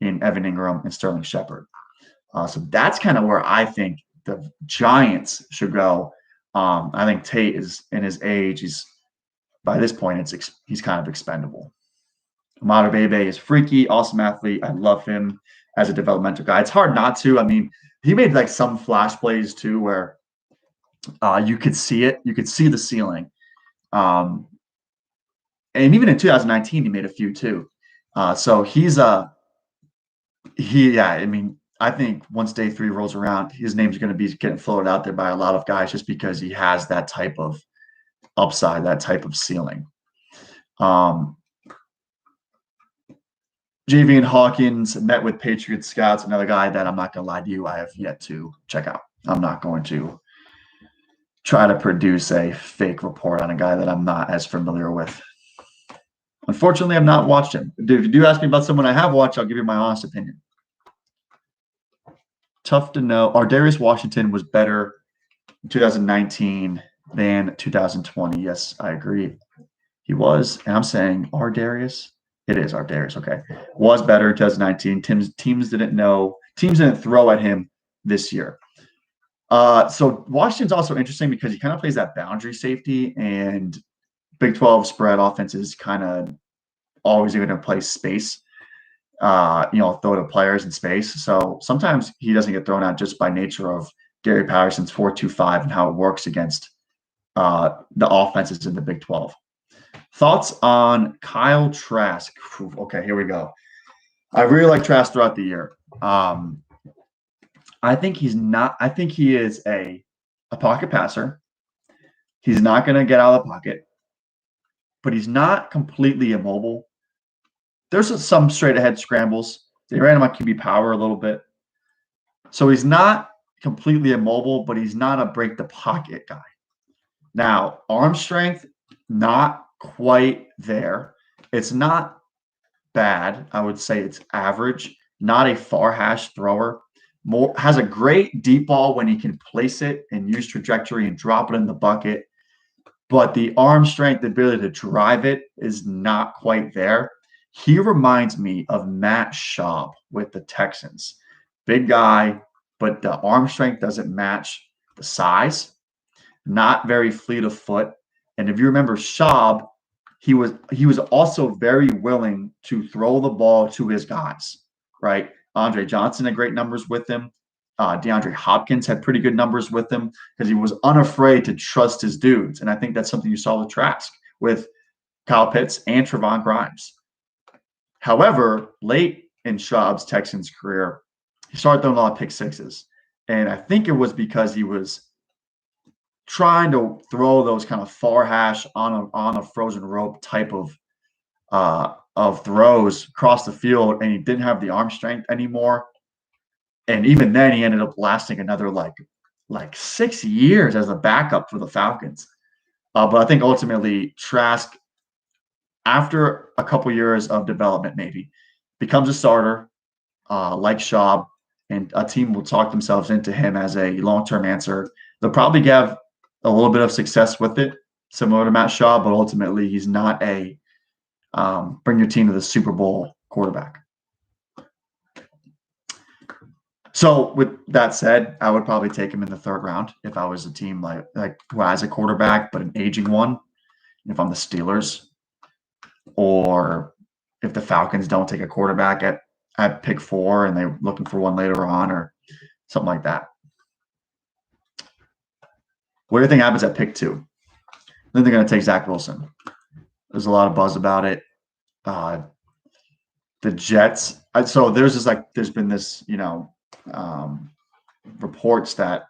in Evan Ingram and Sterling Shepard. So that's kind of where I think the Giants should go. I think Tate is in his age. He's by this point, he's kind of expendable. Amado Bebe is freaky, awesome athlete. I love him as a developmental guy. It's hard not to. I mean, he made like some flash plays too, where you could see it. You could see the ceiling. And even in 2019, he made a few too. So yeah. I mean, I think once day 3 rolls around, his name's going to be getting floated out there by a lot of guys just because he has that type of upside, that type of ceiling. Javian Hawkins met with Patriots scouts, another guy that I'm not going to lie to you, I have yet to check out. I'm not going to try to produce a fake report on a guy that I'm not as familiar with. Unfortunately, I've not watched him. If you do ask me about someone I have watched, I'll give you my honest opinion. Tough to know. Darius Washington was better in 2019 than 2020. Yes, I agree. He was. And I'm saying Darius. It is Darius. Okay. Was better in 2019. Teams didn't throw at him this year. So Washington's also interesting because he kind of plays that boundary safety, and Big 12 spread offenses kind of always going to play space, throw to players in space. So sometimes he doesn't get thrown out just by nature of Gary Patterson's 4-2-5 and how it works against the offenses in the Big 12. Thoughts on Kyle Trask? Okay, here we go. I really like Trask throughout the year. I think he is a pocket passer. He's not going to get out of the pocket, but he's not completely immobile. There's some straight ahead scrambles. They ran him on QB power a little bit. So he's not completely immobile, but he's not a break the pocket guy. Now, arm strength, not quite there. It's not bad. I would say it's average, not a far hash thrower. Has a great deep ball when he can place it and use trajectory and drop it in the bucket. But the arm strength, the ability to drive it is not quite there. He reminds me of Matt Schaub with the Texans. Big guy, but the arm strength doesn't match the size. Not very fleet of foot. And if you remember Schaub, he was also very willing to throw the ball to his guys, right? Andre Johnson had great numbers with him. DeAndre Hopkins had pretty good numbers with him because he was unafraid to trust his dudes. And I think that's something you saw with Trask, with Kyle Pitts and Trevon Grimes. However, late in Schaub's Texans career, he started throwing a lot of pick sixes. And I think it was because he was trying to throw those kind of far hash on a frozen rope type of throws across the field, and he didn't have the arm strength anymore. And even then, he ended up lasting another like 6 years as a backup for the Falcons. But I think ultimately Trask, after a couple years of development, maybe becomes a starter like Schaub, and a team will talk themselves into him as a long-term answer. They'll probably have a little bit of success with it, similar to Matt Schaub, but ultimately he's not a bring your team to the Super Bowl quarterback. So with that said, I would probably take him in the 3rd round if I was a team like who has a quarterback, but an aging one. If I'm the Steelers, or if the Falcons don't take a quarterback at pick 4 and they're looking for one later on or something like that. What do you think happens at pick 2? I think they're going to take Zach Wilson. There's a lot of buzz about it. The Jets. So there's been this, reports that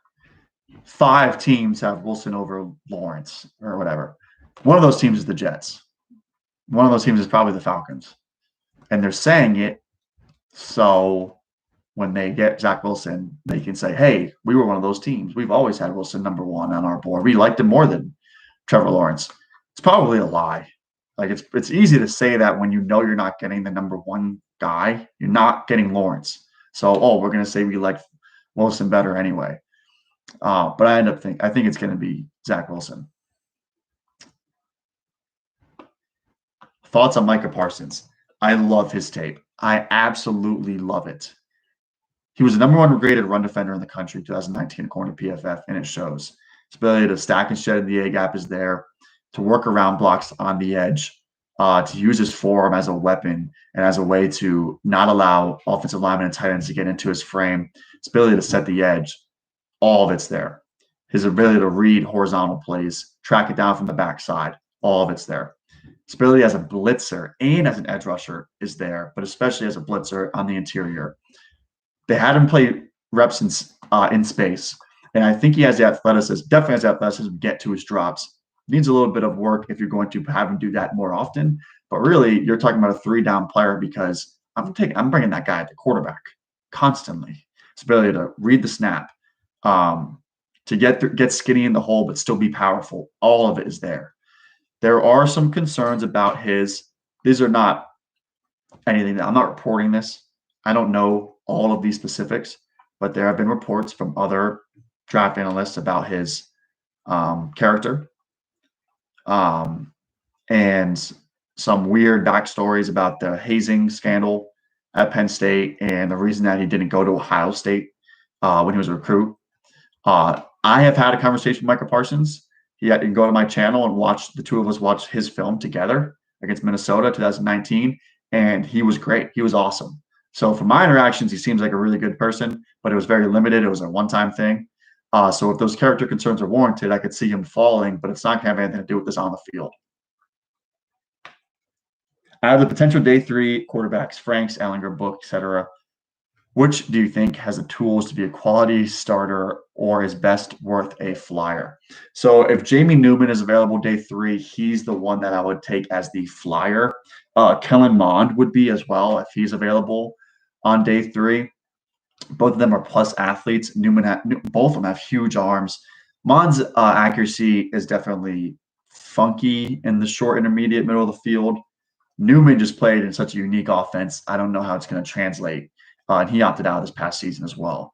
5 teams have Wilson over Lawrence or whatever. One of those teams is the Jets. One of those teams is probably the Falcons. And they're saying it so when they get Zach Wilson, they can say, hey, we were one of those teams. We've always had Wilson number 1 on our board. We liked him more than Trevor Lawrence. It's probably a lie. Like it's easy to say that when you know you're not getting the number 1 guy, you're not getting Lawrence. So, we're going to say we like Wilson better anyway. But I think it's going to be Zach Wilson. Thoughts on Micah Parsons? I love his tape. I absolutely love it. He was the number one graded run defender in the country in 2019, according to PFF, and it shows. His ability to stack and shed in the A gap is there, to work around blocks on the edge, to use his forearm as a weapon and as a way to not allow offensive linemen and tight ends to get into his frame. His ability to set the edge, all of it's there. His ability to read horizontal plays, track it down from the backside, all of it's there. His ability as a blitzer and as an edge rusher is there, but especially as a blitzer on the interior. They had him play reps in space, and I think he has the athleticism, definitely has the athleticism to get to his drops. Needs a little bit of work if you're going to have him do that more often. But really, you're talking about a 3-down player because I'm bringing that guy at the quarterback constantly. His ability to read the snap, to get skinny in the hole but still be powerful. All of it is there. There are some concerns about these are not anything that I'm not reporting this. I don't know all of these specifics, but there have been reports from other draft analysts about his character, and some weird backstories about the hazing scandal at Penn State and the reason that he didn't go to Ohio State when he was a recruit. I have had a conversation with Micah Parsons. He had to go to my channel and watch the two of us watch his film together against Minnesota 2019, and he was great. He was awesome. So from my interactions, he seems like a really good person, but it was very limited. It was a one-time thing. So if those character concerns are warranted, I could see him falling, but it's not going to have anything to do with this on the field. Out of the potential day 3 quarterbacks, Franks, Ehlinger, Book, etc., which do you think has the tools to be a quality starter or is best worth a flyer? So if Jamie Newman is available day 3, he's the one that I would take as the flyer. Kellen Mond would be as well if he's available on day 3. Both of them are plus athletes. Both of them have huge arms. Mond's accuracy is definitely funky in the short, intermediate, middle of the field. Newman just played in such a unique offense. I don't know how it's going to translate. And he opted out this past season as well.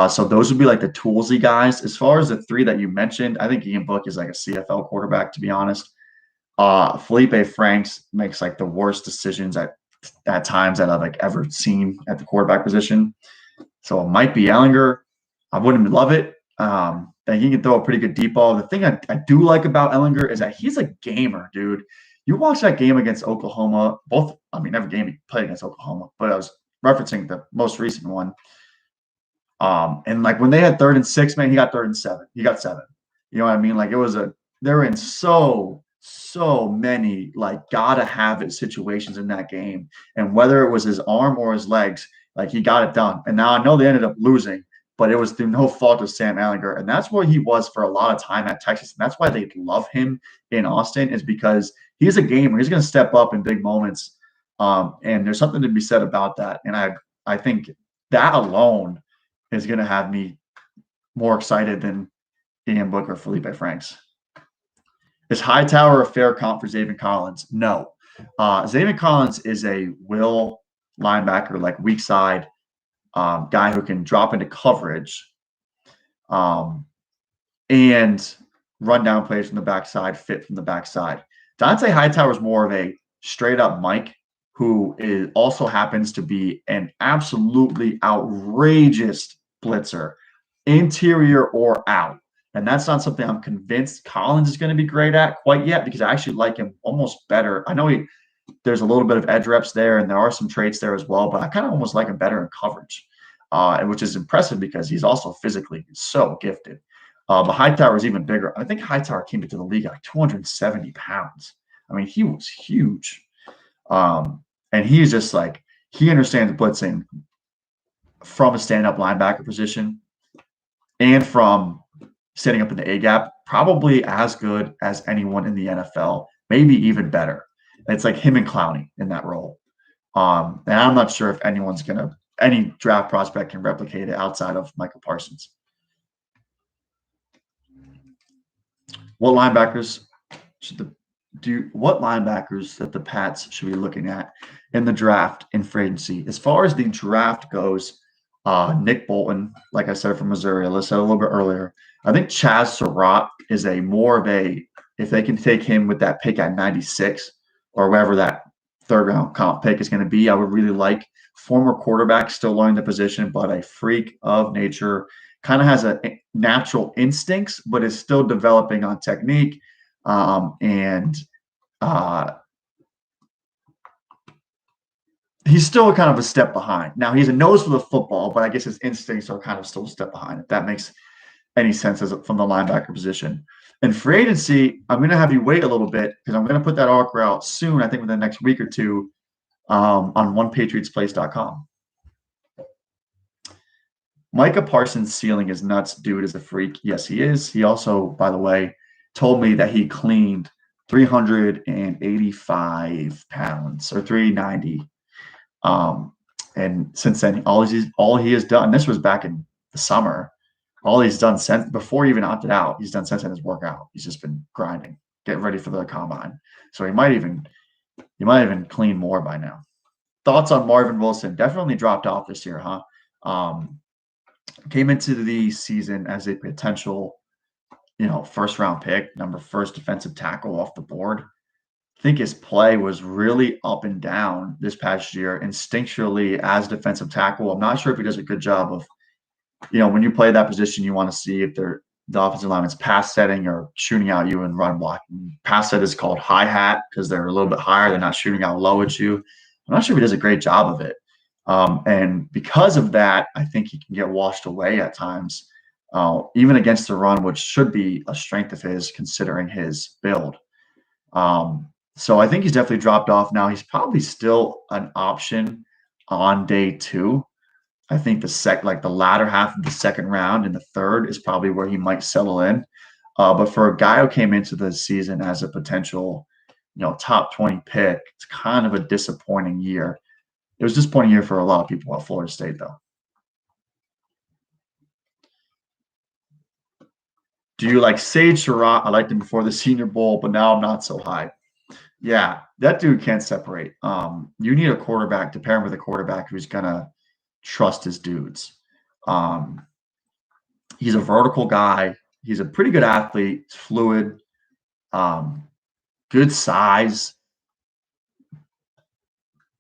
So those would be like the toolsy guys. As far as the 3 that you mentioned, I think Ian Book is like a CFL quarterback, to be honest. Felipe Franks makes like the worst decisions at times that I've like ever seen at the quarterback position. So it might be Ehlinger. I wouldn't love it. And he can throw a pretty good deep ball. The thing I do like about Ehlinger is that he's a gamer, dude. You watch that game against Oklahoma, every game he played against Oklahoma, but I was referencing the most recent one. And like when they had 3rd and 6, man, he got 3rd and 7. He got 7. You know what I mean? Like they were in so many like gotta have it situations in that game. And whether it was his arm or his legs, like he got it done. And now I know they ended up losing, but it was through no fault of Sam Ehlinger. And that's where he was for a lot of time at Texas. And that's why they love him in Austin, is because he's a gamer. He's going to step up in big moments. And there's something to be said about that. And I think that alone is going to have me more excited than Ian Book or Felipe Franks. Is Hightower a fair comp for Xavier Collins? No. Xavier Collins is a will linebacker, like weak side guy who can drop into coverage and run down plays from the backside, fit from the backside. Dante Hightower is more of a straight up Mike, who also happens to be an absolutely outrageous blitzer, interior or out. And that's not something I'm convinced Collins is going to be great at quite yet, because I actually like him almost better. I know there's a little bit of edge reps there, and there are some traits there as well, but I kind of almost like him better in coverage, which is impressive because he's also physically so gifted. But Hightower is even bigger. I think Hightower came into the league at like 270 pounds. I mean, he was huge. And he's just like, he understands blitzing from a stand-up linebacker position and from setting up in the A-gap, probably as good as anyone in the NFL, maybe even better. It's like him and Clowney in that role. And I'm not sure if any draft prospect can replicate it outside of Michael Parsons. What linebackers that the Pats should be looking at in the draft in free agency? As far as the draft goes, Nick Bolton, like I said, from Missouri, I said a little bit earlier. I think Chaz Surratt is if they can take him with that pick at 96 or wherever that third round comp pick is going to be. I would really like former quarterback, still learning the position, but a freak of nature, kind of has a natural instincts, but is still developing on technique. And he's still kind of a step behind. Now he's a nose for the football, but I guess his instincts are kind of still a step behind, if that makes any sense from the linebacker position. And free agency, I'm going to have you wait a little bit because I'm going to put that article out soon, I think within the next week or two, on onepatriotsplace.com. Micah Parsons' ceiling is nuts. Dude is a freak. Yes, he is. He also, by the way, told me that he cleaned 385 pounds or 390. And since then, all he has done, this was back in the summer, all he's done since before he even opted out, he's done since then is workout. He's just been grinding, getting ready for the combine. So he might even clean more by now. Thoughts on Marvin Wilson? Definitely dropped off this year, huh? Came into the season as a potential, first round pick, first defensive tackle off the board. I think his play was really up and down this past year, instinctually as defensive tackle. I'm not sure if he does a good job of, when you play that position, you want to see if the offensive lineman's pass setting or shooting out you and run blocking. Pass set is called high hat because they're a little bit higher. They're not shooting out low at you. I'm not sure if he does a great job of it. And because of that, I think he can get washed away at times, even against the run, which should be a strength of his considering his build. So I think he's definitely dropped off now. He's probably still an option on day 2. I think the latter half of the second round and the third is probably where he might settle in. But for a guy who came into the season as a potential, top 20 pick, it's kind of a disappointing year. It was a disappointing year for a lot of people at Florida State, though. Do you like Sage Surratt? I liked him before the Senior Bowl, but now I'm not so high. Yeah, that dude can't separate. You need a quarterback to pair him with a quarterback who's going to trust his dudes. He's a vertical guy. He's a pretty good athlete. He's fluid, good size.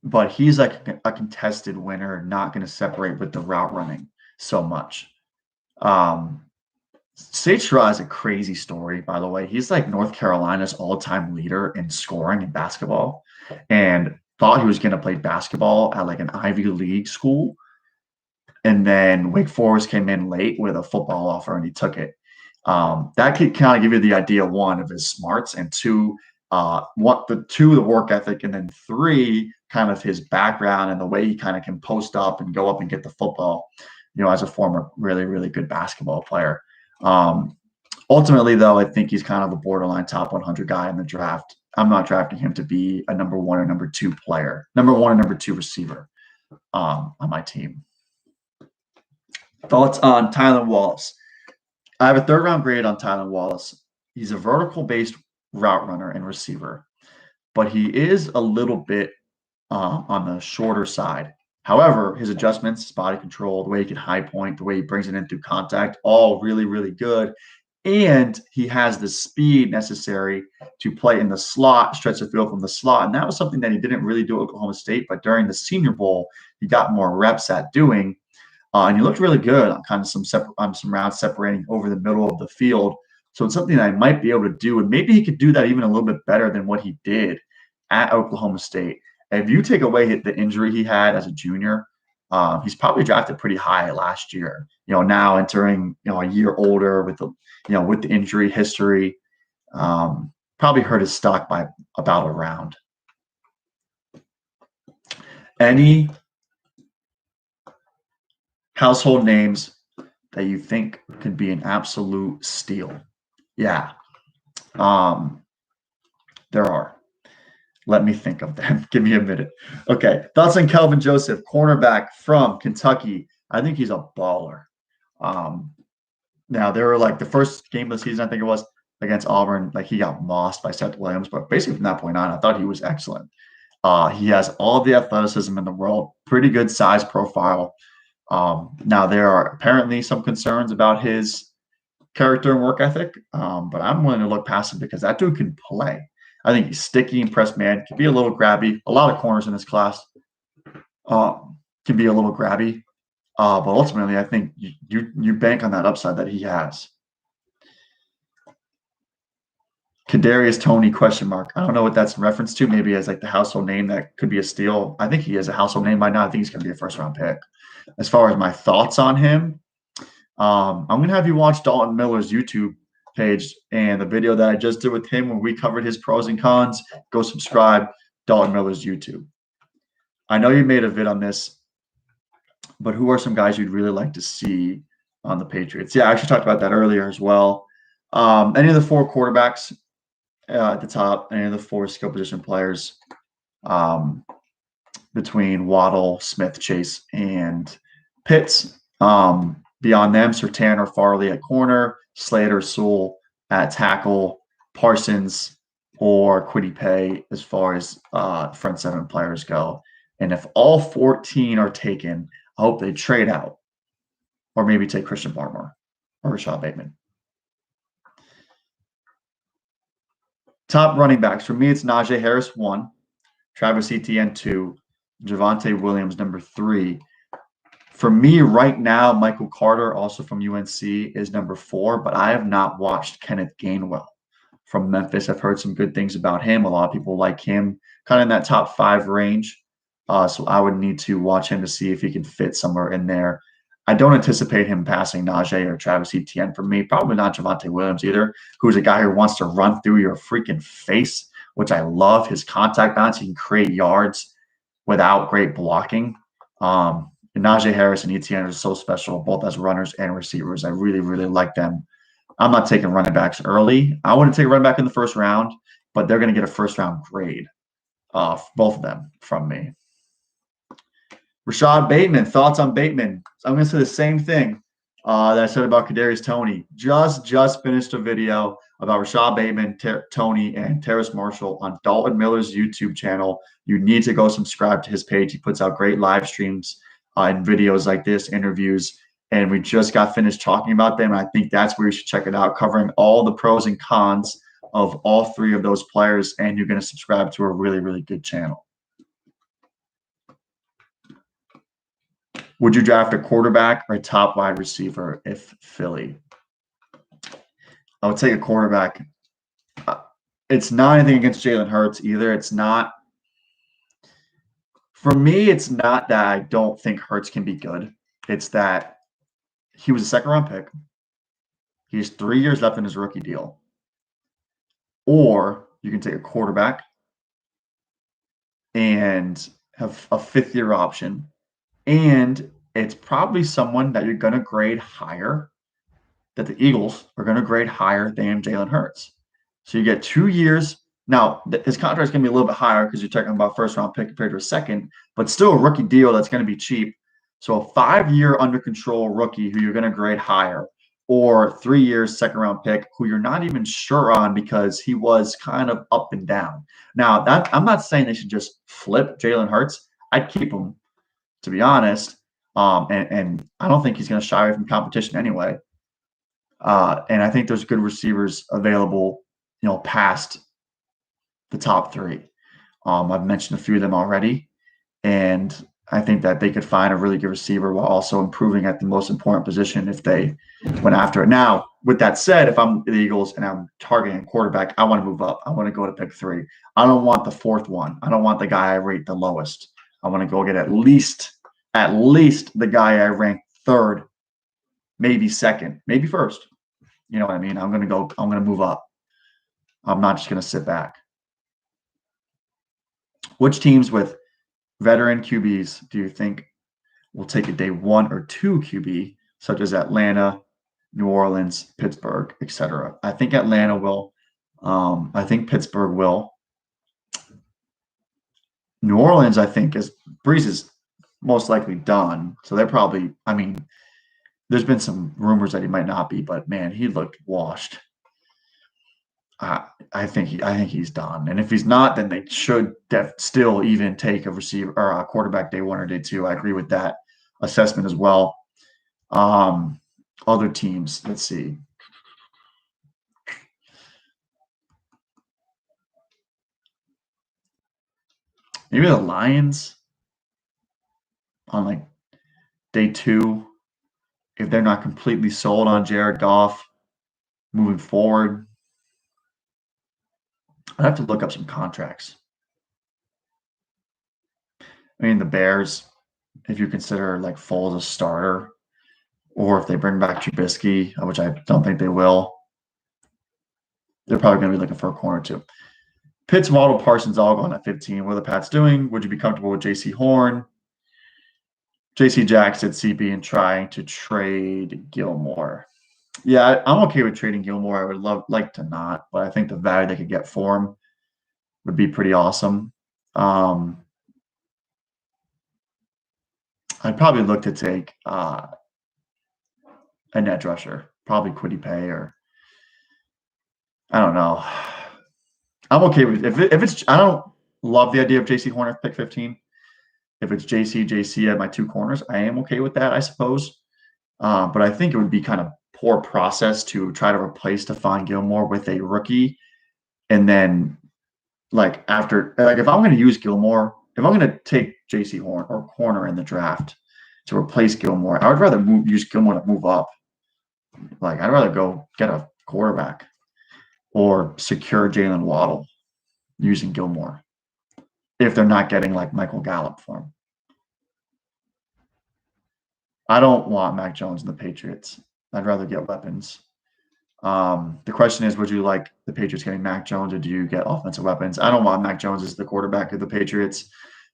But he's like a contested winner, not going to separate with the route running so much. Sage Surratt is a crazy story, by the way. He's like North Carolina's all-time leader in scoring in basketball and thought he was going to play basketball at like an Ivy League school. And then Wake Forest came in late with a football offer and he took it. That could kind of give you the idea, 1, of his smarts, and 2, the work ethic, and then 3, kind of his background and the way he kind of can post up and go up and get the football, as a former really, really good basketball player. Ultimately, though, I think he's kind of a borderline top 100 guy in the draft. I'm not drafting him to be a number 1 or number 2 player, number 1 or number 2 receiver on my team. Thoughts on Tylan Wallace? I have a 3rd round grade on Tylan Wallace. He's a vertical-based route runner and receiver, but he is a little bit on the shorter side. However, his adjustments, his body control, the way he can high point, the way he brings it in through contact, all really, really good. And he has the speed necessary to play in the slot, stretch the field from the slot. And that was something that he didn't really do at Oklahoma State, but during the Senior Bowl, he got more reps at doing. And he looked really good on kind of some routes separating over the middle of the field. So it's something that I might be able to do. And maybe he could do that even a little bit better than what he did at Oklahoma State. If you take away the injury he had as a junior, he's probably drafted pretty high last year. Now entering a year older with the injury history, probably hurt his stock by about a round. Any household names that you think could be an absolute steal? Yeah, there are. Let me think of them. Give me a minute. Okay. Thoughts on Kelvin Joseph, cornerback from Kentucky. I think he's a baller. Now, they were like the first game of the season, I think it was, against Auburn. Like, he got mossed by Seth Williams. But basically, from that point on, I thought he was excellent. He has all the athleticism in the world, pretty good size profile. Now, there are apparently some concerns about his character and work ethic, but I'm willing to look past it because that dude can play. I think he's sticky and press man. Can be a little grabby. A lot of corners in this class can be a little grabby. But ultimately, I think you bank on that upside that he has. Kadarius Toney ? I don't know what that's in reference to. Maybe as like the household name that could be a steal. I think he is a household name by now. I think he's going to be a first-round pick. As far as my thoughts on him, I'm going to have you watch Dalton Miller's YouTube page and the video that I just did with him when we covered his pros and cons. Go subscribe, Dalton Miller's YouTube. I know you made a vid on this, but who are some guys you'd really like to see on the Patriots? Yeah, I actually talked about that earlier as well. Any of the 4 quarterbacks at the top, any of the 4 skill position players between Waddle, Smith, Chase, and Pitts. Beyond them, Surtain or Farley at corner, Slater, Sewell at tackle, Parsons or Kwity Paye as far as front 7 players go. And if all 14 are taken, I hope they trade out or maybe take Christian Barmore or Rashad Bateman. Top running backs. For me, it's Najee Harris, 1, Travis Etienne, 2, Javonte Williams, number 3. For me right now, Michael Carter, also from UNC, is number 4, but I have not watched Kenneth Gainwell from Memphis. I've heard some good things about him. A lot of people like him, kind of in that top 5 range. So I would need to watch him to see if he can fit somewhere in there. I don't anticipate him passing Najee or Travis Etienne for me. Probably not Javonte Williams either, who's a guy who wants to run through your freaking face, which I love. His contact balance, he can create yards without great blocking. And Najee Harris and Etienne are so special, both as runners and receivers. I really, really like them. I'm not taking running backs early. I wouldn't take a running back in the first round, but they're going to get a first-round grade, both of them from me. Rashad Bateman, thoughts on Bateman? I'm going to say the same thing that I said about Kadarius Toney. Just finished a video about Rashad Bateman, Toney, and Terrace Marshall on Dalton Miller's YouTube channel. You need to go subscribe to his page. He puts out great live streams and videos like this, interviews, and we just got finished talking about them. I think that's where you should check it out, covering all the pros and cons of all 3 of those players, and you're going to subscribe to a really, really good channel. Would you draft a quarterback or a top wide receiver if Philly? I would take a quarterback. It's not anything against Jalen Hurts either. It's not – for me, it's not that I don't think Hurts can be good. It's that he was a second-round pick. He has 3 years left in his rookie deal. Or you can take a quarterback and have a 5th-year option. And it's probably someone that you're going to grade higher, that the Eagles are going to grade higher than Jalen Hurts. So you get 2 years. Now, his contract is going to be a little bit higher because you're talking about first-round pick compared to a second, but still a rookie deal that's going to be cheap. So a 5-year under-control rookie who you're going to grade higher, or 3 years second-round pick who you're not even sure on because he was kind of up and down. Now, that I'm not saying they should just flip Jalen Hurts. I'd keep him, to be honest. And I don't think he's going to shy away from competition anyway. And I think there's good receivers available, past the top 3. I've mentioned a few of them already. And I think that they could find a really good receiver while also improving at the most important position if they went after it. Now, with that said, if I'm the Eagles and I'm targeting a quarterback, I want to move up. I want to go to pick 3. I don't want the 4th one. I don't want the guy I rate the lowest. I want to go get at least the guy I rank 3rd, maybe 2nd, maybe 1st. You know what I mean? I'm going to move up. I'm not just going to sit back. Which teams with veteran QBs do you think will take a day 1 or 2 QB, such as Atlanta, New Orleans, Pittsburgh, etc.? I think Atlanta will. I think Pittsburgh will. New Orleans, I think, Breeze is most likely done. So they're probably, there's been some rumors that he might not be, but man, he looked washed. I think he's done. And if he's not, then they should still even take a receiver or a quarterback day 1 or day 2. I agree with that assessment as well. Other teams, let's see. Maybe the Lions on like day 2, if they're not completely sold on Jared Goff moving forward. I'd have to look up some contracts. I mean, the Bears, if you consider like Foles a starter, or if they bring back Trubisky, which I don't think they will, they're probably going to be looking for a corner too. Pitts, Waddle, Parsons all gone at 15. What are the Pats doing? Would you be comfortable with J.C. Horn? J.C. Jack said CB and trying to trade Gilmore. Yeah, I'm okay with trading Gilmore. I would like to not, but I think the value they could get for him would be pretty awesome. I'd probably look to take a net rusher, probably Quiddy Pay, or I don't know. I'm okay with if it's. I don't love the idea of J.C. Horn at pick 15. If it's JC at my 2 corners, I am okay with that, I suppose. But I think it would be kind of poor process to try to replace Stephon Gilmore with a rookie, and then if I'm going to use Gilmore, if I'm going to take J.C. Horn or corner in the draft to replace Gilmore, I would rather use Gilmore to move up. Like I'd rather go get a quarterback or secure Jaylen Waddle using Gilmore if they're not getting like Michael Gallup for him. I don't want Mac Jones and the Patriots. I'd rather get weapons. The question is, would you like the Patriots getting Mac Jones, or do you get offensive weapons? I don't want Mac Jones as the quarterback of the Patriots.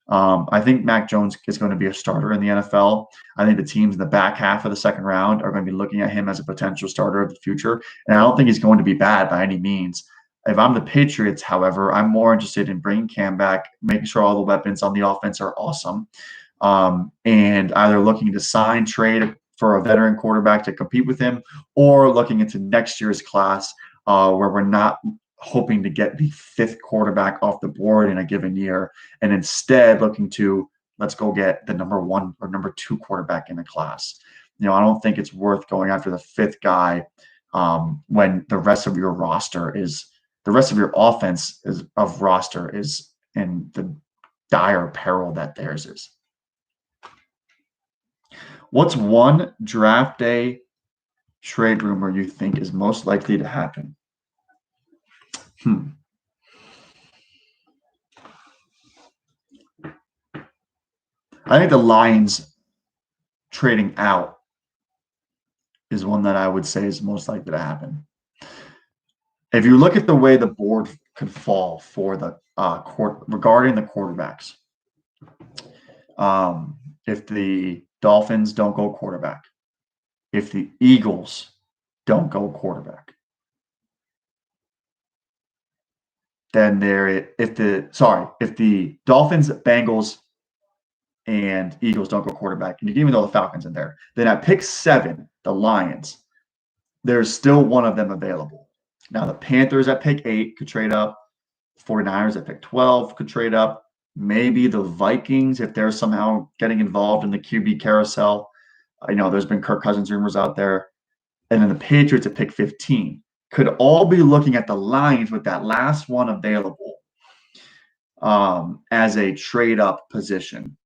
I think Mac Jones is going to be a starter in the NFL. I think the teams in the back half of the second round are going to be looking at him as a potential starter of the future. And I don't think he's going to be bad by any means. If I'm the Patriots, however, I'm more interested in bringing Cam back, making sure all the weapons on the offense are awesome, and either looking to sign, trade for a veteran quarterback to compete with him, or looking into next year's class where we're not hoping to get the 5th quarterback off the board in a given year, and instead looking to let's go get the number 1 or number 2 quarterback in the class. I don't think it's worth going after the 5th guy when the rest of your offense is in the dire peril that theirs is. What's one draft day trade rumor you think is most likely to happen? I think the Lions trading out is one that I would say is most likely to happen. If you look at the way the board could fall for the regarding the quarterbacks, if the Dolphins don't go quarterback, if the Eagles don't go quarterback, then if the Dolphins, Bengals, and Eagles don't go quarterback, and you can even throw the Falcons in there, then at pick 7, the Lions, there's still one of them available. Now the Panthers at pick 8 could trade up. 49ers at pick 12 could trade up. Maybe the Vikings, if they're somehow getting involved in the QB carousel. There's been Kirk Cousins rumors out there. And then the Patriots at pick 15 could all be looking at the Lions with that last one available as a trade-up position.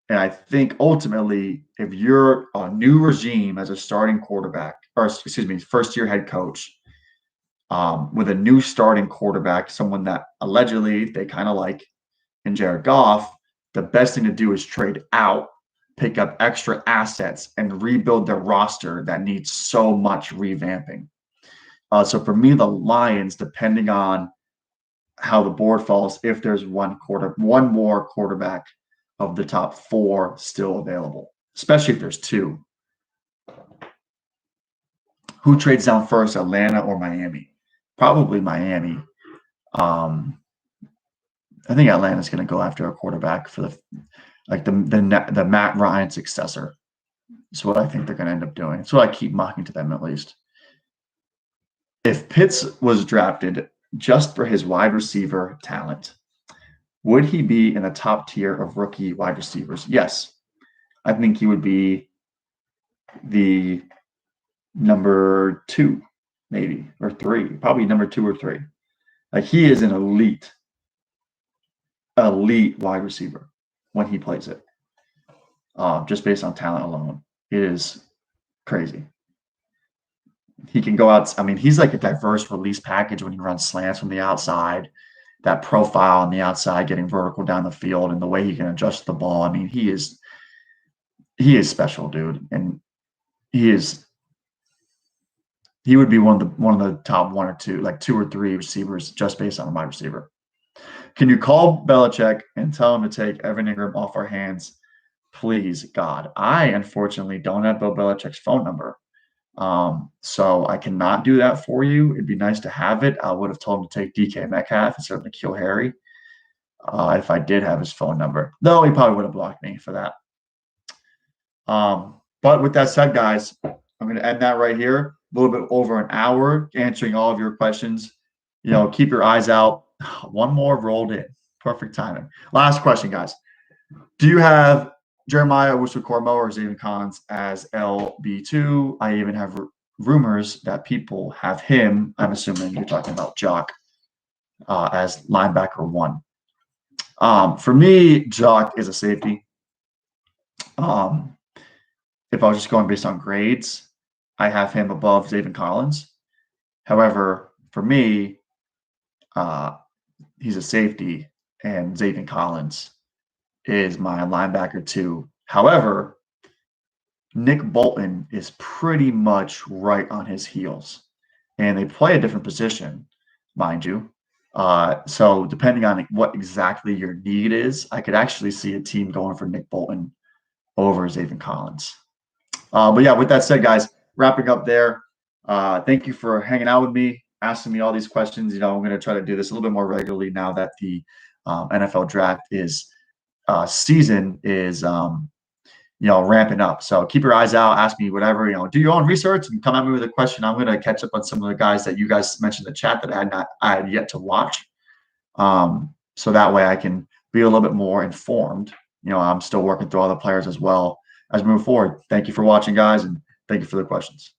And I think ultimately, if you're a new regime as a starting quarterback, first-year head coach, with a new starting quarterback, someone that allegedly they kind of like, in Jared Goff, the best thing to do is trade out, pick up extra assets, and rebuild their roster that needs so much revamping. So for me, the Lions, depending on how the board falls, if there's one more quarterback of the top 4 still available, especially if there's 2. Who trades down first, Atlanta or Miami? Probably Miami. I think Atlanta's going to go after a quarterback for the Matt Ryan successor. That's what I think they're going to end up doing. That's what I keep mocking to them, at least. If Pitts was drafted just for his wide receiver talent, would he be in the top tier of rookie wide receivers? Yes. I think he would be the number 2, maybe, or 3, probably number 2 or 3. Like, he is an elite elite wide receiver when he plays it. Just based on talent alone, it is crazy. He can go out. I mean, he's like a diverse release package when he runs slants from the outside. That profile on the outside, getting vertical down the field, and the way he can adjust the ball. I mean, he is special, dude, and he would be one of the top one or two, like 2 or 3 receivers just based on a wide receiver. Can you call Belichick and tell him to take Evan Ingram off our hands, please, God? I unfortunately don't have Bill Belichick's phone number. So I cannot do that for you. It'd be nice to have it. I would have told him to take DK Metcalf and certainly kill Harry if I did have his phone number. Though he probably would have blocked me for that. But with that said, guys, I'm going to end that right here. A little bit over an hour answering all of your questions. Keep your eyes out. One more rolled in. Perfect timing. Last question, guys. Do you have Jeremiah Owusu Koromoa or Xavier Collins as LB2? I even have rumors that people have him. I'm assuming you're talking about Jock as linebacker 1. For me, Jock is a safety. If I was just going based on grades, I have him above Xavier Collins. However, for me, he's a safety, and Xavier Collins is my linebacker 2. However, Nick Bolton is pretty much right on his heels, and they play a different position, mind you. So depending on what exactly your need is, I could actually see a team going for Nick Bolton over Xavier Collins. But yeah, with that said, guys, wrapping up there. Thank you for hanging out with me, asking me all these questions. I'm going to try to do this a little bit more regularly now that the NFL draft season is ramping up. So keep your eyes out, ask me whatever, do your own research and come at me with a question. I'm going to catch up on some of the guys that you guys mentioned in the chat that I had yet to watch. So that way I can be a little bit more informed. I'm still working through all the players as well as we move forward. Thank you for watching, guys, and thank you for the questions.